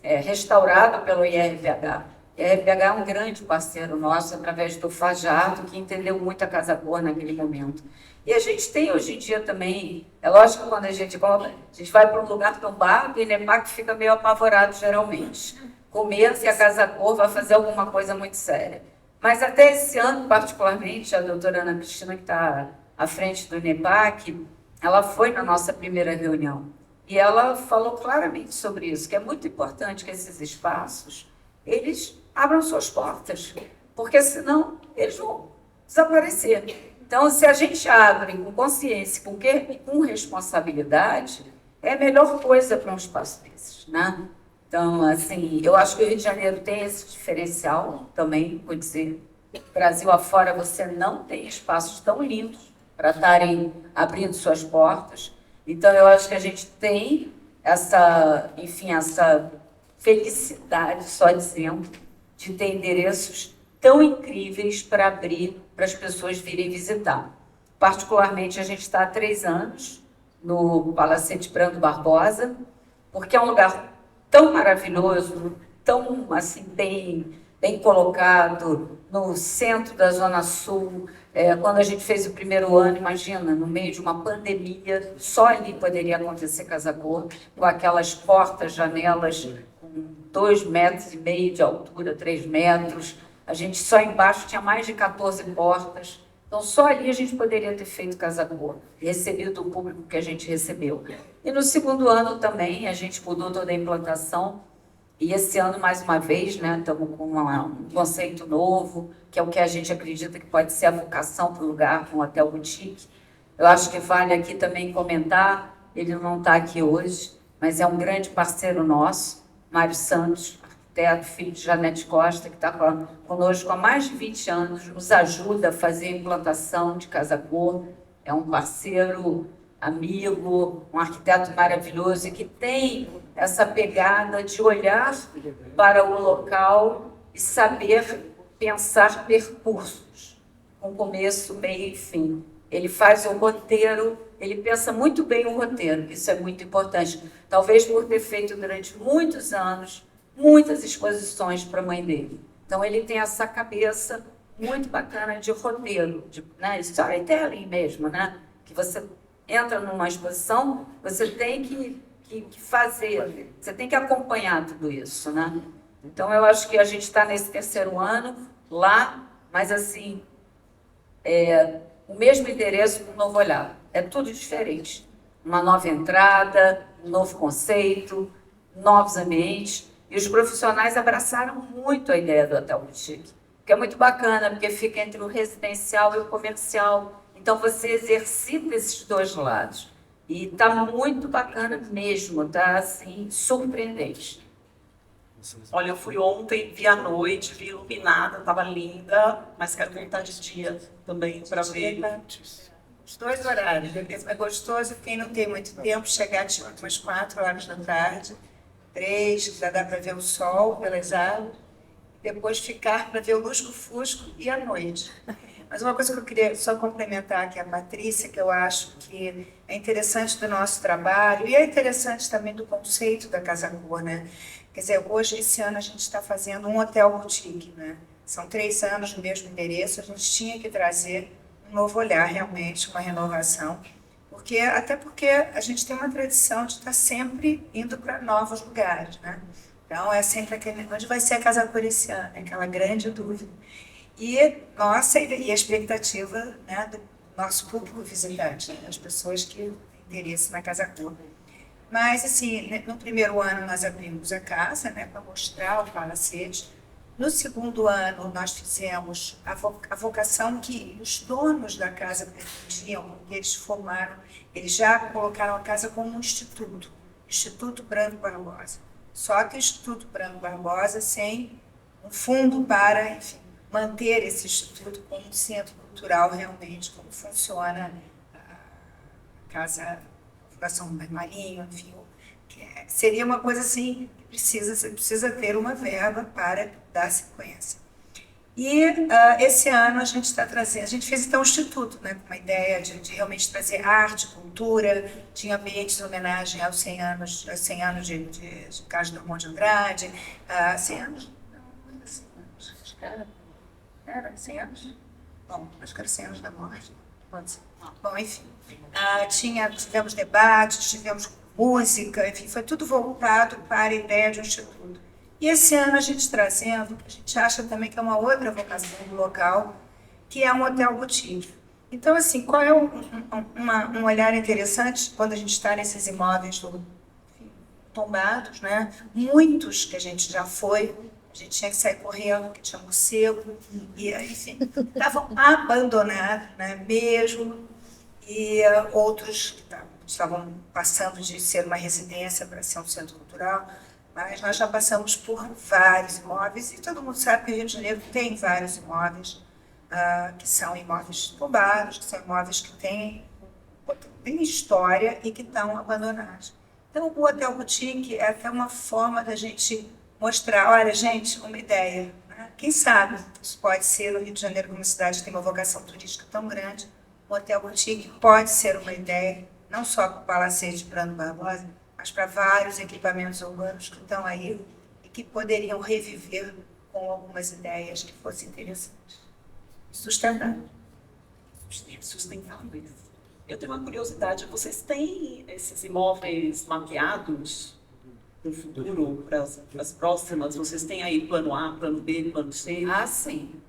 restaurado pelo IRBH. O IRBH é um grande parceiro nosso, através do Fajardo, que entendeu muito a Casa Cor naquele momento. E a gente tem, hoje em dia, também, é lógico que quando a gente vai para um lugar tombado, o INEPAC fica meio apavorado, geralmente. Com medo que a Casa Cor vai fazer alguma coisa muito séria. Mas até esse ano, particularmente, a doutora Ana Cristina, que está à frente do INEPAC, ela foi na nossa primeira reunião e ela falou claramente sobre isso, que é muito importante que esses espaços, eles abram suas portas, porque senão eles vão desaparecer. Então, se a gente abre com consciência, com responsabilidade, é a melhor coisa para um espaço desses, né? Então, assim, eu acho que o Rio de Janeiro tem esse diferencial também, vou dizer, Brasil afora você não tem espaços tão lindos para estarem abrindo suas portas. Então, eu acho que a gente tem essa felicidade, só dizendo, de ter endereços tão incríveis para abrir, para as pessoas virem visitar. Particularmente, a gente está há 3 anos no Palacete Brando Barbosa, porque é um lugar tão maravilhoso, tão assim, bem colocado, no centro da Zona Sul. Quando a gente fez o primeiro ano, imagina, no meio de uma pandemia, só ali poderia acontecer Casa Cor, com aquelas portas, janelas com 2,5 metros de altura, 3 metros. A gente só embaixo tinha mais de 14 portas. Então, só ali a gente poderia ter feito Casa Cor, recebido o público que a gente recebeu. E no segundo ano também, a gente mudou toda a implantação. E esse ano, mais uma vez, né, estamos com um conceito novo, que é o que a gente acredita que pode ser a vocação para o lugar, um hotel boutique. Eu acho que vale aqui também comentar, ele não está aqui hoje, mas é um grande parceiro nosso, Mário Santos, arquiteto, filho de Janete Costa, que está conosco há mais de 20 anos, nos ajuda a fazer a implantação de Casa Cor. É um parceiro, amigo, um arquiteto maravilhoso e que tem essa pegada de olhar para o local e saber pensar percursos, com começo, meio e fim. Ele faz o roteiro, ele pensa muito bem o roteiro, isso é muito importante. Talvez por ter feito durante muitos anos, muitas exposições para a mãe dele. Então, ele tem essa cabeça muito bacana de roteiro, de storytelling mesmo, né? Que você entra numa exposição, você tem que fazer, você tem que acompanhar tudo isso, né? Então, eu acho que a gente está nesse terceiro ano lá, mas assim, o mesmo endereço com um novo olhar. É tudo diferente. Uma nova entrada, um novo conceito, novos ambientes. E os profissionais abraçaram muito a ideia do Hotel Boutique, que é muito bacana, porque fica entre o residencial e o comercial. Então, você exercita esses dois lados. E está muito bacana mesmo, está assim, surpreendente. Olha, eu fui ontem, vi à noite, vi iluminada, estava linda, mas quero voltar de dia também para ver. Os dois horários. É gostoso quem não tem muito tempo chegar tipo umas 4 horas da tarde, 3, já dá para ver o sol pelas árvores, depois ficar para ver o lusco-fusco e à noite. Mas uma coisa que eu queria só complementar aqui a Patrícia, que eu acho que é interessante do nosso trabalho e é interessante também do conceito da Casa Cor, né? Quer dizer, hoje, esse ano, a gente está fazendo um hotel boutique, né? São 3 anos no mesmo endereço, a gente tinha que trazer um novo olhar, realmente, uma renovação. Até porque a gente tem uma tradição de estar sempre indo para novos lugares, né? Então, é sempre aquele... Onde vai ser a Casa Cor esse ano? É aquela grande dúvida. E a expectativa, né, do nosso público visitante, né, as pessoas que têm interesse na Casa Cor. Mas, assim, no primeiro ano nós abrimos a casa, né, para mostrar o palacete. No segundo ano nós fizemos a vocação que os donos da casa pretendiam, porque eles já colocaram a casa como um instituto, Instituto Branco Barbosa. Só que o Instituto Branco Barbosa sem um fundo para, enfim, manter esse instituto como um centro cultural realmente, como funciona a casa, a Fundação Marinho, enfim, seria uma coisa assim que precisa ter uma verba para dar sequência. E esse ano a gente está trazendo, a gente fez então um instituto, né, com uma ideia de realmente trazer arte, cultura, tinha ambientes em homenagem aos 100 anos de Carlos Drummond de Andrade, 100 anos, não, acho que era 100 anos? Bom, acho que era 100 anos da morte. Pode ser. Bom, enfim. Tivemos debates, tivemos música, enfim, foi tudo voltado para a ideia de um instituto. E esse ano a gente trazendo, a gente acha também que é uma outra vocação do local, que é um hotel boutique. Então, assim, qual é um olhar interessante quando a gente está nesses imóveis tombados, né? Muitos que a gente já foi, a gente tinha que sair correndo, porque tinha morcego, e, enfim, estavam abandonados, né, mesmo, e outros que estavam passando de ser uma residência para ser um centro cultural, mas nós já passamos por vários imóveis, e todo mundo sabe que o Rio de Janeiro tem vários imóveis, que são imóveis tombados, que são imóveis que têm história e que estão abandonados. Então, o Hotel Boutique é até uma forma da gente mostrar, olha, gente, uma ideia, né? Quem sabe isso pode ser, no Rio de Janeiro, como uma cidade que tem uma vocação turística tão grande, o Hotel Boutique pode ser uma ideia, não só com o Palacete Branco Barbosa, mas para vários equipamentos urbanos que estão aí e que poderiam reviver com algumas ideias que fossem interessantes. Sustentável. Sustentáveis. Eu tenho uma curiosidade, vocês têm esses imóveis mapeados no futuro, para as próximas? Vocês têm aí plano A, plano B, plano C? Ah, sim.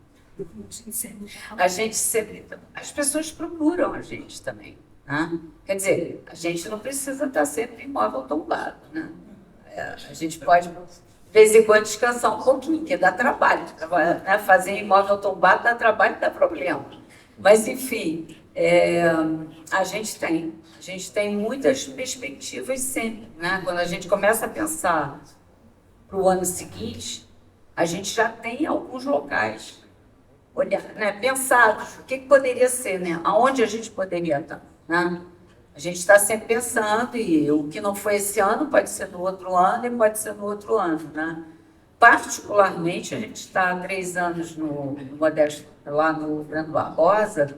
A gente sempre... As pessoas procuram a gente também. Né? Quer dizer, a gente não precisa estar sempre imóvel tombado. Né? A gente pode, de vez em quando, descansar um pouquinho, porque dá trabalho. Né? Fazer imóvel tombado dá trabalho e dá problema. Mas, enfim, a gente tem muitas perspectivas sempre. Né? Quando a gente começa a pensar para o ano seguinte, a gente já tem alguns locais pensados. O que poderia ser, né? Aonde a gente poderia estar. Né? A gente está sempre pensando, e o que não foi esse ano pode ser no outro ano e pode ser no outro ano. Né? Particularmente, a gente está há 3 anos no Modesto, lá no Brando Barbosa,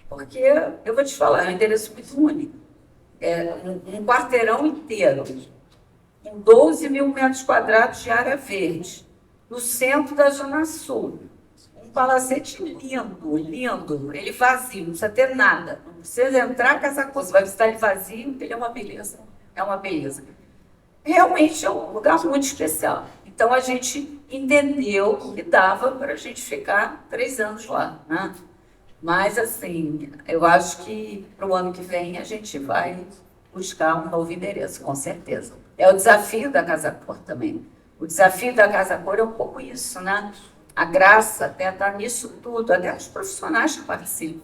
porque, eu vou te falar, é um endereço muito único. É um quarteirão inteiro, com 12 mil metros quadrados de área verde, no centro da Zona Sul. Um palacete lindo, lindo, ele vazio, não precisa ter nada. Não precisa entrar com essa coisa, você vai visitar ele vazio, ele é uma beleza. É uma beleza. Realmente é um lugar muito especial. Então, a gente entendeu que dava para a gente ficar 3 anos lá. Né? Mas, assim, eu acho que para o ano que vem a gente vai buscar um novo endereço, com certeza. É o desafio da Casa Cor também. O desafio da Casa Cor é um pouco isso, né? A graça até está nisso tudo, até os profissionais que participam.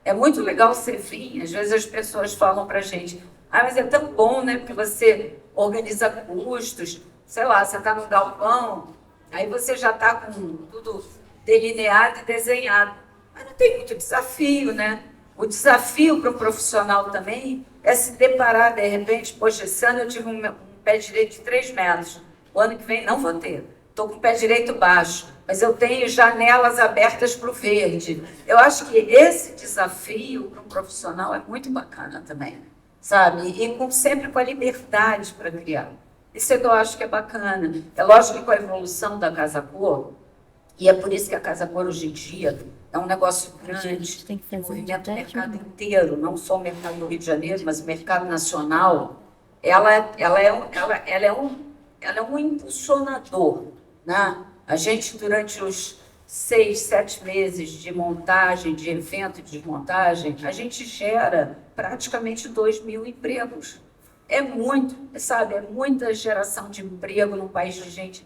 É muito legal você vir, às vezes as pessoas falam para a gente, mas é tão bom, né? Porque você organiza custos, sei lá, você está no galpão, aí você já está com tudo delineado e desenhado. Mas não tem muito desafio, né? O desafio para o profissional também é se deparar, de repente, poxa, esse ano eu tive um pé direito de 3 metros, o ano que vem não vou ter. Estou com o pé direito baixo, mas eu tenho janelas abertas para o verde. Eu acho que esse desafio para um profissional é muito bacana também, sabe? E sempre com a liberdade para criar. Isso é que eu acho que é bacana. É lógico que com a evolução da Casa Cor, e é por isso que a Casa Cor hoje em dia é um negócio grande, movimenta o mercado inteiro, não só o mercado do Rio de Janeiro, mas o mercado nacional, ela é um impulsionador. Né? A gente, durante os 6, 7 meses de montagem, de evento de desmontagem, a gente gera praticamente 2.000 empregos. É muito, sabe? É muita geração de emprego num país de gente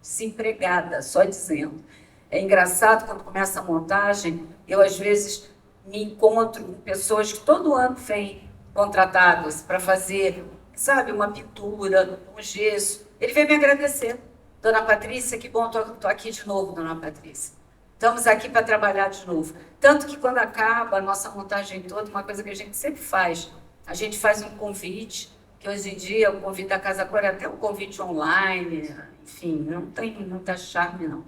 desempregada, só dizendo. É engraçado, quando começa a montagem, eu, às vezes, me encontro com pessoas que todo ano vêm contratadas para fazer, sabe, uma pintura, um gesso. Ele vem me agradecer. Dona Patrícia, que bom, estou aqui de novo, Dona Patrícia. Estamos aqui para trabalhar de novo. Tanto que, quando acaba a nossa montagem toda, uma coisa que a gente sempre faz, a gente faz um convite, que hoje em dia o convite da Casa Cor é até um convite online, enfim, não tem muita charme, não.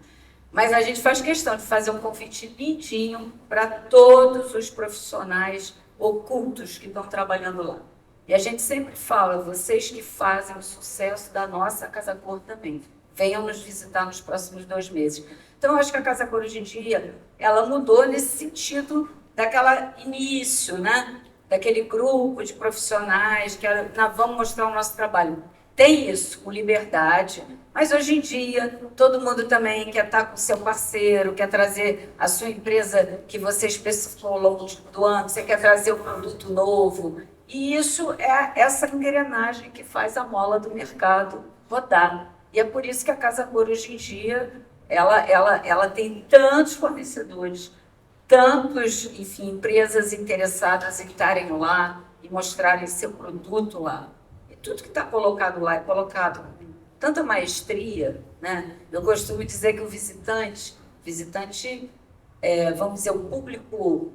Mas a gente faz questão de fazer um convite lindinho para todos os profissionais ocultos que estão trabalhando lá. E a gente sempre fala, vocês que fazem o sucesso da nossa Casa Cor também, venham nos visitar nos próximos 2 meses. Então, eu acho que a Casa Cor, hoje em dia, ela mudou nesse sentido daquela início, né? Daquele grupo de profissionais que vamos mostrar o nosso trabalho. Tem isso, com liberdade, mas hoje em dia todo mundo também quer estar com o seu parceiro, quer trazer a sua empresa que você especificou ao longo do ano, você quer trazer um produto novo. E isso é essa engrenagem que faz a mola do mercado rodar. E é por isso que a Casa Cor, hoje em dia, ela tem tantos fornecedores, tantos, enfim, empresas interessadas em estarem lá e mostrarem seu produto lá. E tudo que está colocado lá é colocado com tanta maestria, né? Eu costumo dizer que o visitante, vamos dizer, o público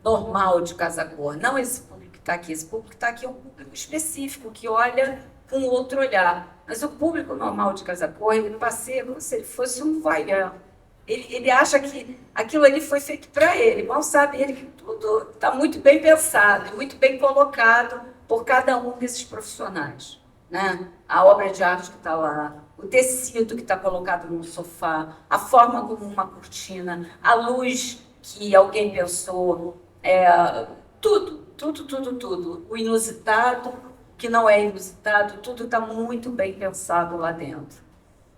normal de Casa Cor, não esse público que está aqui. Esse público que está aqui é um público específico, que olha com outro olhar. Mas o público normal de Casa Cor, ele passeia como se ele fosse um voyeur. Ele acha que aquilo ali foi feito para ele. Mal sabe ele que tudo está muito bem pensado, muito bem colocado por cada um desses profissionais. né? A obra de arte que está lá, o tecido que está colocado no sofá, a forma como uma cortina, a luz que alguém pensou, tudo. O inusitado, que não é inusitado, tudo está muito bem pensado lá dentro.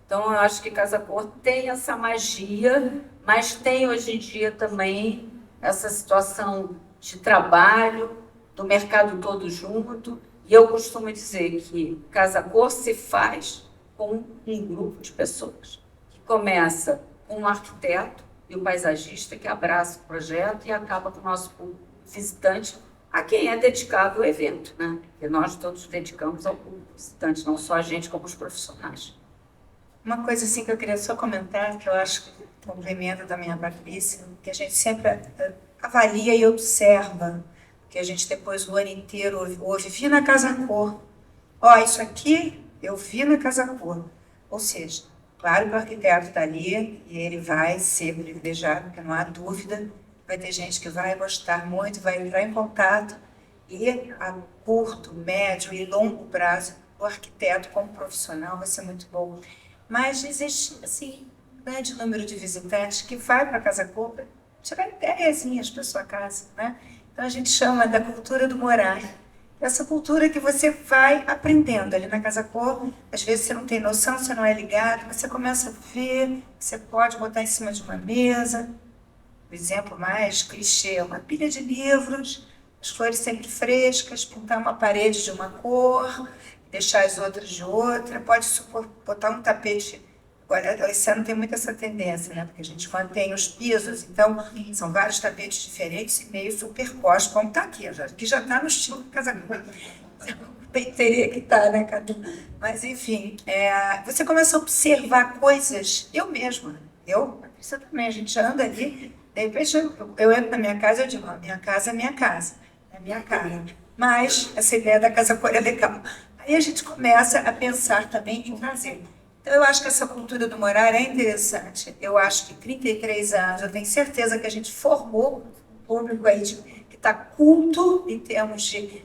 Então, eu acho que Casa Cor tem essa magia, mas tem hoje em dia também essa situação de trabalho, do mercado todo junto. E eu costumo dizer que Casa Cor se faz com um grupo de pessoas, que começa com um arquiteto e um paisagista que abraça o projeto e acaba com o nosso público visitante, a quem é dedicado o evento, né? Porque nós todos dedicamos ao público visitante, não só a gente, como os profissionais. Uma coisa assim que eu queria só comentar, que eu acho que complementa da minha Patrícia, que a gente sempre avalia e observa, que a gente depois o ano inteiro ouve, vi na Casa Cor. Ó, isso aqui eu vi na Casa Cor. Ou seja, claro que o arquiteto está ali e ele vai ser privilegiado, porque não há dúvida, vai ter gente que vai gostar muito, vai entrar em contato, e a curto, médio e longo prazo, o arquiteto como profissional vai ser muito bom. Mas existe, assim, um grande número de visitantes que vai para a Casa Cor para tirar ideiazinhas para sua casa, né? Então, a gente chama da cultura do morar. Essa cultura que você vai aprendendo ali na Casa Cor, às vezes você não tem noção, você não é ligado, você começa a ver, você pode botar em cima de uma mesa. O exemplo mais clichê é uma pilha de livros, as flores sempre frescas, pintar uma parede de uma cor, deixar as outras de outra, pode botar um tapete. Agora, esse ano tem muito essa tendência, né? Porque a gente mantém os pisos, então são vários tapetes diferentes e meio superpostos, como está aqui, que já está no estilo do casamento. Teria que estar, né, Cadu? Mas, enfim, você começa a observar coisas, eu mesma, Patrícia também, a gente anda ali, de repente eu entro na minha casa e eu digo, minha casa é minha casa, é minha cara. Mas essa ideia da Casa Cor é legal. Aí a gente começa a pensar também em trazer. Então, eu acho que essa cultura do morar é interessante. Eu acho que 33 anos, eu tenho certeza que a gente formou um público aí que está culto em termos de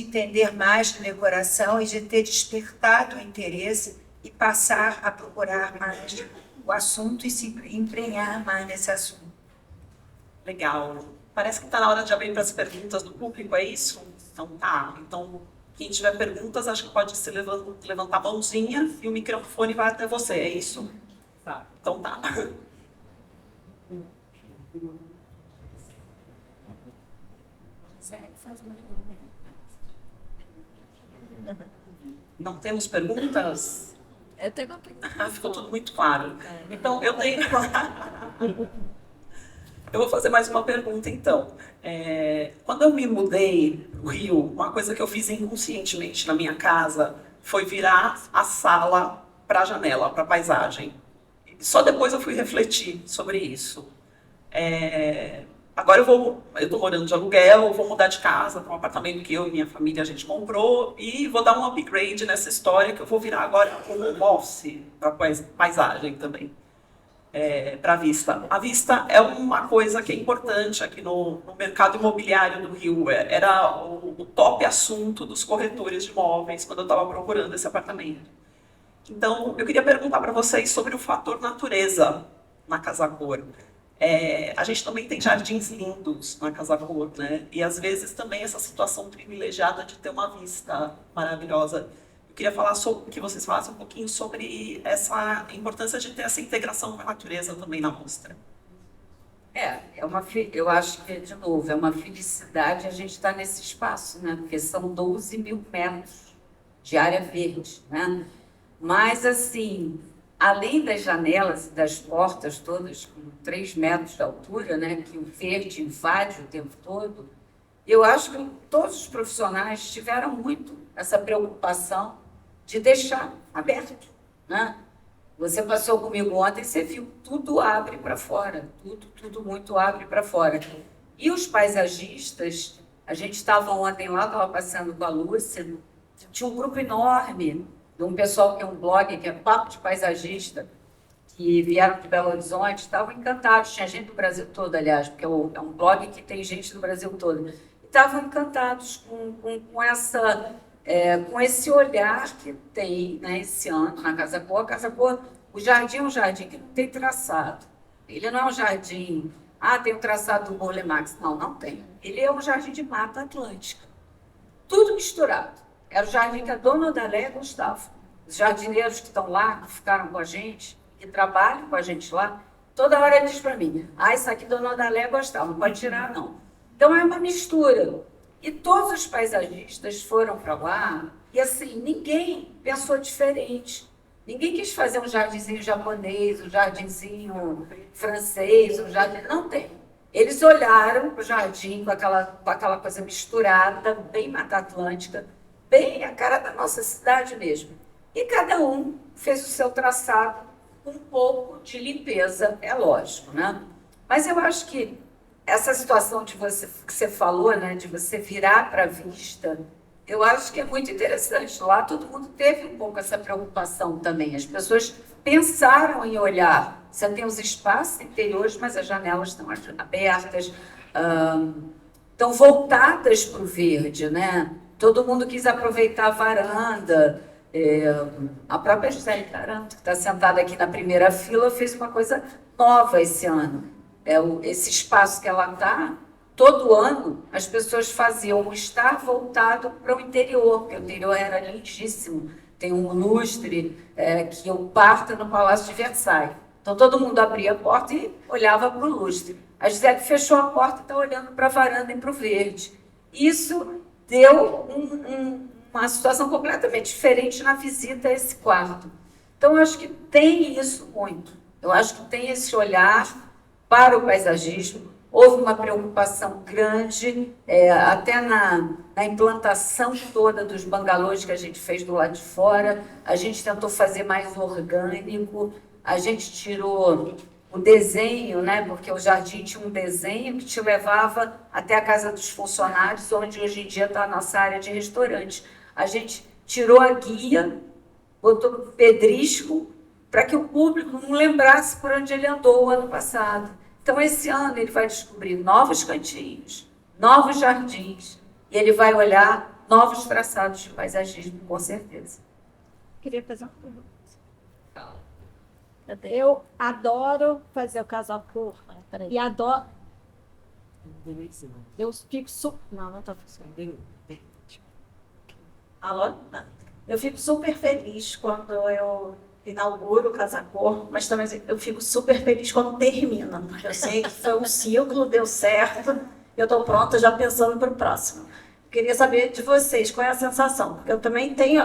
entender mais de decoração e de ter despertado o interesse e passar a procurar mais o assunto e se emprenhar mais nesse assunto. Legal. Parece que está na hora de abrir para as perguntas do público, é isso? Então tá. Então, quem tiver perguntas, acho que pode se levantar a mãozinha e o microfone vai até você, é isso? Tá. Então tá. Não temos perguntas? Eu tenho uma pergunta. Ficou tudo muito claro. Então, eu tenho... Eu vou fazer mais uma pergunta, então. Quando eu me mudei para o Rio, uma coisa que eu fiz inconscientemente na minha casa foi virar a sala para a janela, para a paisagem. Só depois eu fui refletir sobre isso. Agora eu estou morando de aluguel, vou mudar de casa para um apartamento que eu e minha família a gente comprou e vou dar um upgrade nessa história que eu vou virar agora um home office para paisagem também. Para a vista. A vista é uma coisa que é importante aqui no mercado imobiliário do Rio. Era o top assunto dos corretores de imóveis quando eu estava procurando esse apartamento. Então, eu queria perguntar para vocês sobre o fator natureza na Casa Cor. A gente também tem jardins lindos na Casa Cor, né? E às vezes também essa situação privilegiada de ter uma vista maravilhosa. Eu queria que vocês falassem um pouquinho sobre essa importância de ter essa integração com a natureza também na mostra. Eu acho que, de novo, é uma felicidade a gente estar nesse espaço, né? Porque são 12 mil metros de área verde, né? Mas, assim, além das janelas e das portas todas com 3 metros de altura, né? Que o verde invade o tempo todo, eu acho que todos os profissionais tiveram muito essa preocupação de deixar aberto, né? Você passou comigo ontem, você viu, tudo abre para fora, tudo muito abre para fora. E os paisagistas, a gente estava ontem lá, estava passeando com a Lúcia, tinha um grupo enorme de um pessoal que é um blog, que é Papo de Paisagista, que vieram de Belo Horizonte, estavam encantados, tinha gente do Brasil todo, aliás, porque é um blog que tem gente do Brasil todo. Estavam encantados com essa com esse olhar que tem, né, esse ano na Casa Cor. A Casa Cor, o jardim é um jardim que não tem traçado. Ele não é um jardim, tem um traçado do Burle Marx. Não, não tem. Ele é um jardim de Mata Atlântica. Tudo misturado. Era o jardim que a dona Odalé gostava. Os jardineiros que estão lá, que ficaram com a gente, que trabalham com a gente lá, toda hora ele diz para mim, isso aqui dona Odalé gostava, não pode tirar, não. Então é uma mistura. E todos os paisagistas foram para lá, e assim, ninguém pensou diferente. Ninguém quis fazer um jardinzinho japonês, um jardinzinho francês, um jardim... Não tem. Eles olharam para o jardim com aquela coisa misturada, bem Mata Atlântica, bem a cara da nossa cidade mesmo. E cada um fez o seu traçado com um pouco de limpeza, é lógico, né? Mas eu acho que essa situação que você falou, né, de você virar para a vista, eu acho que é muito interessante. Lá todo mundo teve um pouco essa preocupação também. As pessoas pensaram em olhar. Você tem os espaços interiores, mas as janelas estão abertas, estão voltadas para o verde, né? Todo mundo quis aproveitar a varanda. A própria Gisele Taranto, que está sentada aqui na primeira fila, fez uma coisa nova esse ano. Esse espaço que ela está, todo ano as pessoas faziam um estar voltado para o interior, porque o interior era lindíssimo. Tem um lustre que eu parto no Palácio de Versailles. Então todo mundo abria a porta e olhava para o lustre. A Gisele fechou a porta e está olhando para a varanda e para o verde. Isso deu uma situação completamente diferente na visita a esse quarto. Então, eu acho que tem isso muito. Eu acho que tem esse olhar para o paisagismo. Houve uma preocupação grande, até na implantação toda dos bangalôs que a gente fez do lado de fora. A gente tentou fazer mais orgânico, a gente tirou o desenho, né? Porque o jardim tinha um desenho que te levava até a casa dos funcionários, onde hoje em dia está a nossa área de restaurante. A gente tirou a guia, botou pedrisco, para que o público não lembrasse por onde ele andou o ano passado. Então, esse ano, ele vai descobrir novos cantinhos, novos jardins, e ele vai olhar novos traçados de paisagismo, com certeza. Queria fazer uma pergunta. Eu adoro fazer o casal cor e adoro. Eu fico super. Não está funcionando. Alô? Eu fico super feliz quando eu inauguro o Casa Cor, mas também eu fico super feliz quando termina, porque eu sei que foi um ciclo, deu certo, e eu estou pronta já pensando para o próximo. Queria saber de vocês qual é a sensação, porque eu também tenho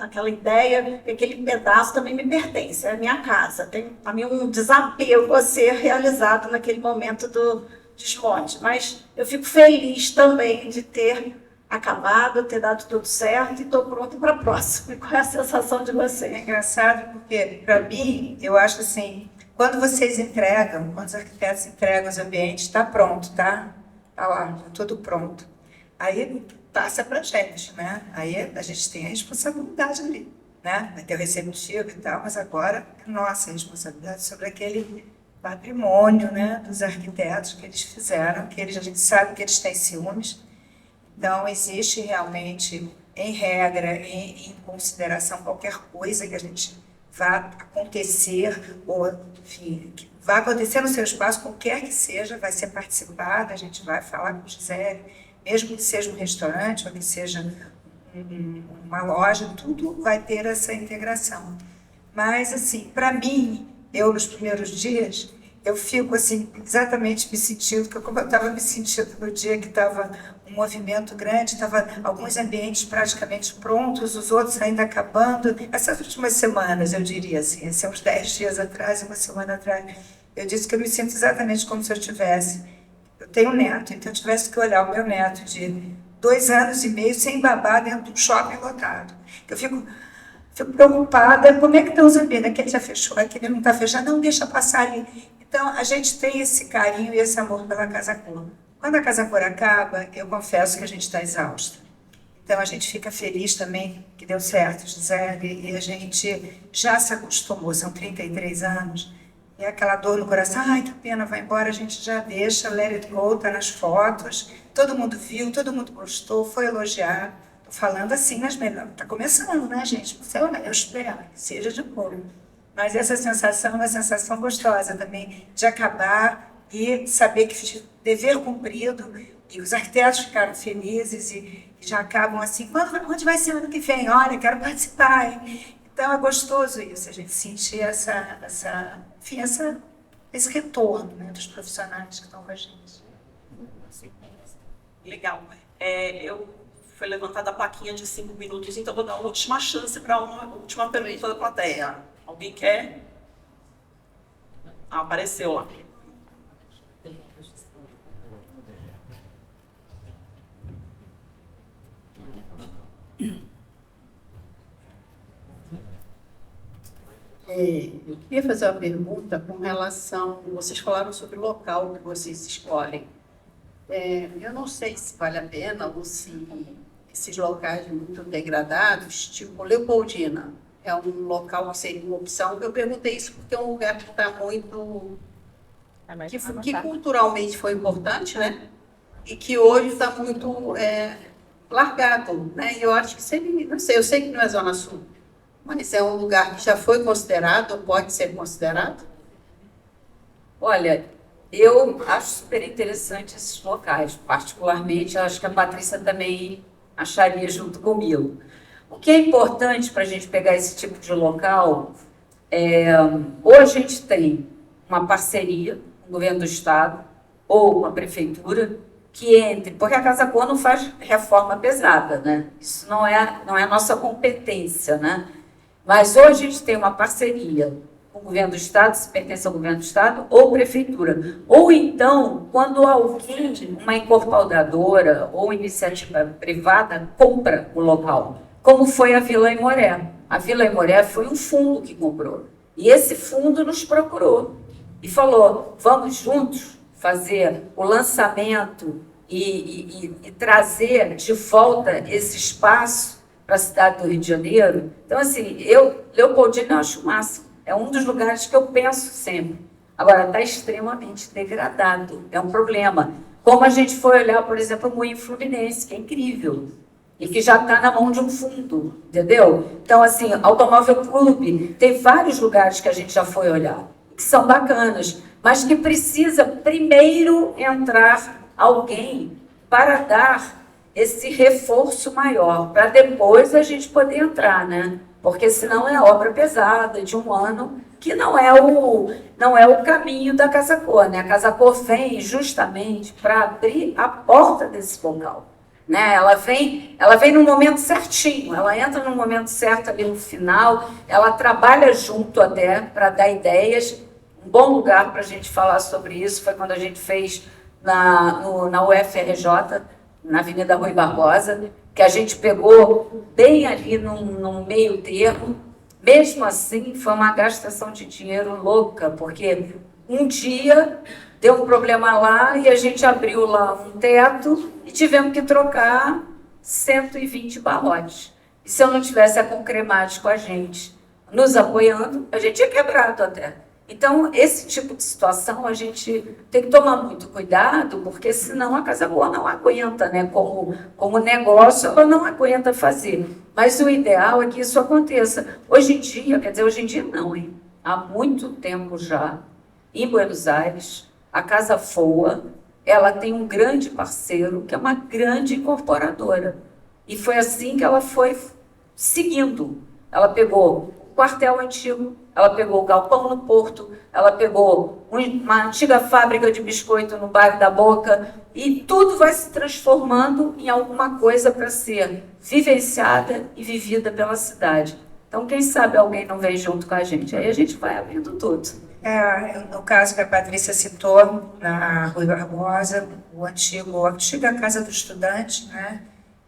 aquela ideia que aquele pedaço também me pertence, é a minha casa. Tem para mim um desapego a ser realizado naquele momento do desmonte, mas eu fico feliz também de ter acabado, ter dado tudo certo e estou pronta para a próxima. Qual é a sensação de vocês? É engraçado porque, para mim, eu acho assim, quando vocês entregam, quando os arquitetos entregam os ambientes, está pronto, tá? Está lá, está tudo pronto. Aí passa para a gente, né? Aí a gente tem a responsabilidade ali, né? Vai ter o receptivo e tal, mas agora é nossa responsabilidade sobre aquele patrimônio, né, dos arquitetos que eles fizeram, que a gente sabe que eles têm ciúmes. Então, existe realmente, em regra, em consideração, qualquer coisa que a gente vá acontecer, ou, enfim, que vá acontecer no seu espaço, qualquer que seja, vai ser participado, a gente vai falar com o Gisele, mesmo que seja um restaurante, ou que seja uma loja, tudo vai ter essa integração. Mas, assim, para mim, eu, nos primeiros dias, eu fico, assim, exatamente me sentindo, como eu estava me sentindo no dia que estava um movimento grande, estava alguns ambientes praticamente prontos, os outros ainda acabando. Essas últimas semanas, eu diria assim, uns 10 dias atrás, uma semana atrás, eu disse que eu me sinto exatamente como se eu tivesse. Eu tenho um neto, então eu tivesse que olhar o meu neto de 2 anos e meio sem babar dentro de um shopping lotado. Eu fico preocupada, como é que estão os ambientes? Aquele já fechou, aquele não está fechado, não deixa passar ali. Então, a gente tem esse carinho e esse amor pela Casa Cor. Quando a Casa Cor acaba, eu confesso que a gente está exausta. Então, a gente fica feliz também que deu certo, Gisele, e a gente já se acostumou, são 33 anos, e aquela dor no coração, ai, que pena, vai embora, a gente já deixa, let it go, está nas fotos, todo mundo viu, todo mundo gostou, foi elogiado, Tô falando assim nas melhores. Está começando, né, gente? Você olha, eu espero que seja de boa. Mas essa sensação é uma sensação gostosa também, de acabar e saber que fiz dever cumprido, e os arquitetos ficaram felizes e já acabam assim, onde vai ser ano que vem? Olha, quero participar. Hein? Então é gostoso isso, a gente sentir esse retorno, né, dos profissionais que estão com a gente. Legal. Foi levantada a plaquinha de 5 minutos, então vou dar uma última chance para uma última pergunta da plateia. Alguém quer? Apareceu lá. Eu queria fazer uma pergunta com relação, vocês falaram sobre o local que vocês escolhem. Eu não sei se vale a pena ou se esses locais muito degradados, tipo Leopoldina, é um local que seria uma opção. Eu perguntei isso porque é um lugar que está muito... que culturalmente foi importante, né? E que hoje está muito largado, né? E eu acho que seria, não sei, eu sei que não é Zona Sul, mas é um lugar que já foi considerado, ou pode ser considerado? Olha, eu acho super interessante esses locais, particularmente, acho que a Patrícia também acharia junto comigo. O que é importante para a gente pegar esse tipo de local, ou a gente tem uma parceria com o governo do estado ou com a prefeitura, que entre, porque a Casa Cor não faz reforma pesada, né? Isso não é a nossa competência, né? Mas hoje a gente tem uma parceria com o governo do estado, se pertence ao governo do estado, ou prefeitura. Ou então, quando alguém, uma incorporadora ou iniciativa privada, compra o local, como foi a Vila Aimoré. A Vila Aimoré foi um fundo que comprou. E esse fundo nos procurou e falou, vamos juntos fazer o lançamento e trazer de volta esse espaço para a cidade do Rio de Janeiro. Então, assim, Leopoldina eu acho o máximo. É um dos lugares que eu penso sempre. Agora, está extremamente degradado. É um problema. Como a gente foi olhar, por exemplo, o Moinho Fluminense, que é incrível. E que já está na mão de um fundo, entendeu? Então, assim, Automóvel Clube, tem vários lugares que a gente já foi olhar, que são bacanas, mas que precisa primeiro entrar alguém para dar esse reforço maior, para depois a gente poder entrar, né? Porque senão é obra pesada de um ano, que não é o caminho da Casa Cor, né? A Casa Cor vem justamente para abrir a porta desse local, né? Ela vem no momento certinho, ela entra no momento certo ali no final, ela trabalha junto até para dar ideias. Um bom lugar para a gente falar sobre isso foi quando a gente fez na UFRJ, na Avenida Rui Barbosa, que a gente pegou bem ali num meio termo. Mesmo assim, foi uma gastação de dinheiro louca, porque um dia deu um problema lá e a gente abriu lá um teto e tivemos que trocar 120 barrotes. E se eu não tivesse a Concremate com a gente, nos apoiando, a gente tinha quebrado até. Então, esse tipo de situação a gente tem que tomar muito cuidado, porque senão a Casa Cor não aguenta, né? Como negócio, ela não aguenta fazer. Mas o ideal é que isso aconteça. Hoje em dia, quer dizer, hoje em dia não, hein? Há muito tempo já, em Buenos Aires, a Casa Foa, ela tem um grande parceiro, que é uma grande incorporadora. E foi assim que ela foi seguindo. Ela pegou o quartel antigo, ela pegou o galpão no Porto, ela pegou uma antiga fábrica de biscoito no bairro da Boca, e tudo vai se transformando em alguma coisa para ser vivenciada e vivida pela cidade. Então, quem sabe alguém não vem junto com a gente, aí a gente vai abrindo tudo. No caso que a Patrícia citou, na Rui Barbosa, a antiga Casa do Estudante, né?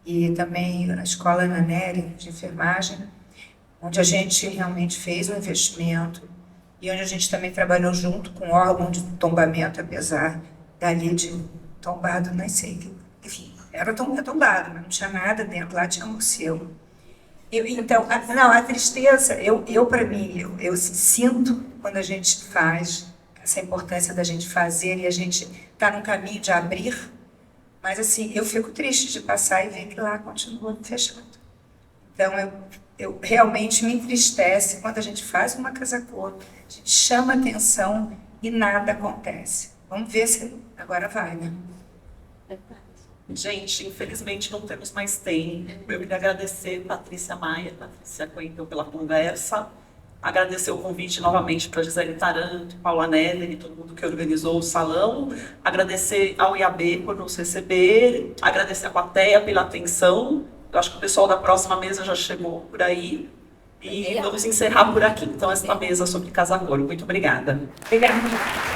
E também a Escola Ana Nery de enfermagem, onde a gente realmente fez um investimento e onde a gente também trabalhou junto com o órgão de tombamento, apesar dali de tombado, não sei, enfim, era tombado, mas não tinha nada dentro, lá tinha morcego. Então, a tristeza, para mim, eu sinto quando a gente faz, essa importância da gente fazer e a gente está no caminho de abrir, Mas, assim, eu fico triste de passar e ver que lá continua fechado. Então, eu realmente me entristece quando a gente faz uma casa-cor, a gente chama atenção e nada acontece. Vamos ver se agora vai, né? Gente, infelizmente não temos mais tempo. Eu queria agradecer Patrícia Maia, Patrícia Quentel pela conversa. Agradecer o convite novamente para Gisele Taranto, Paula Neller e todo mundo que organizou o salão. Agradecer ao IAB por nos receber. Agradecer a plateia pela atenção. Eu acho que o pessoal da próxima mesa já chegou por aí. E vamos encerrar por aqui, então, esta mesa sobre Casa Cor. Muito obrigada. Obrigada.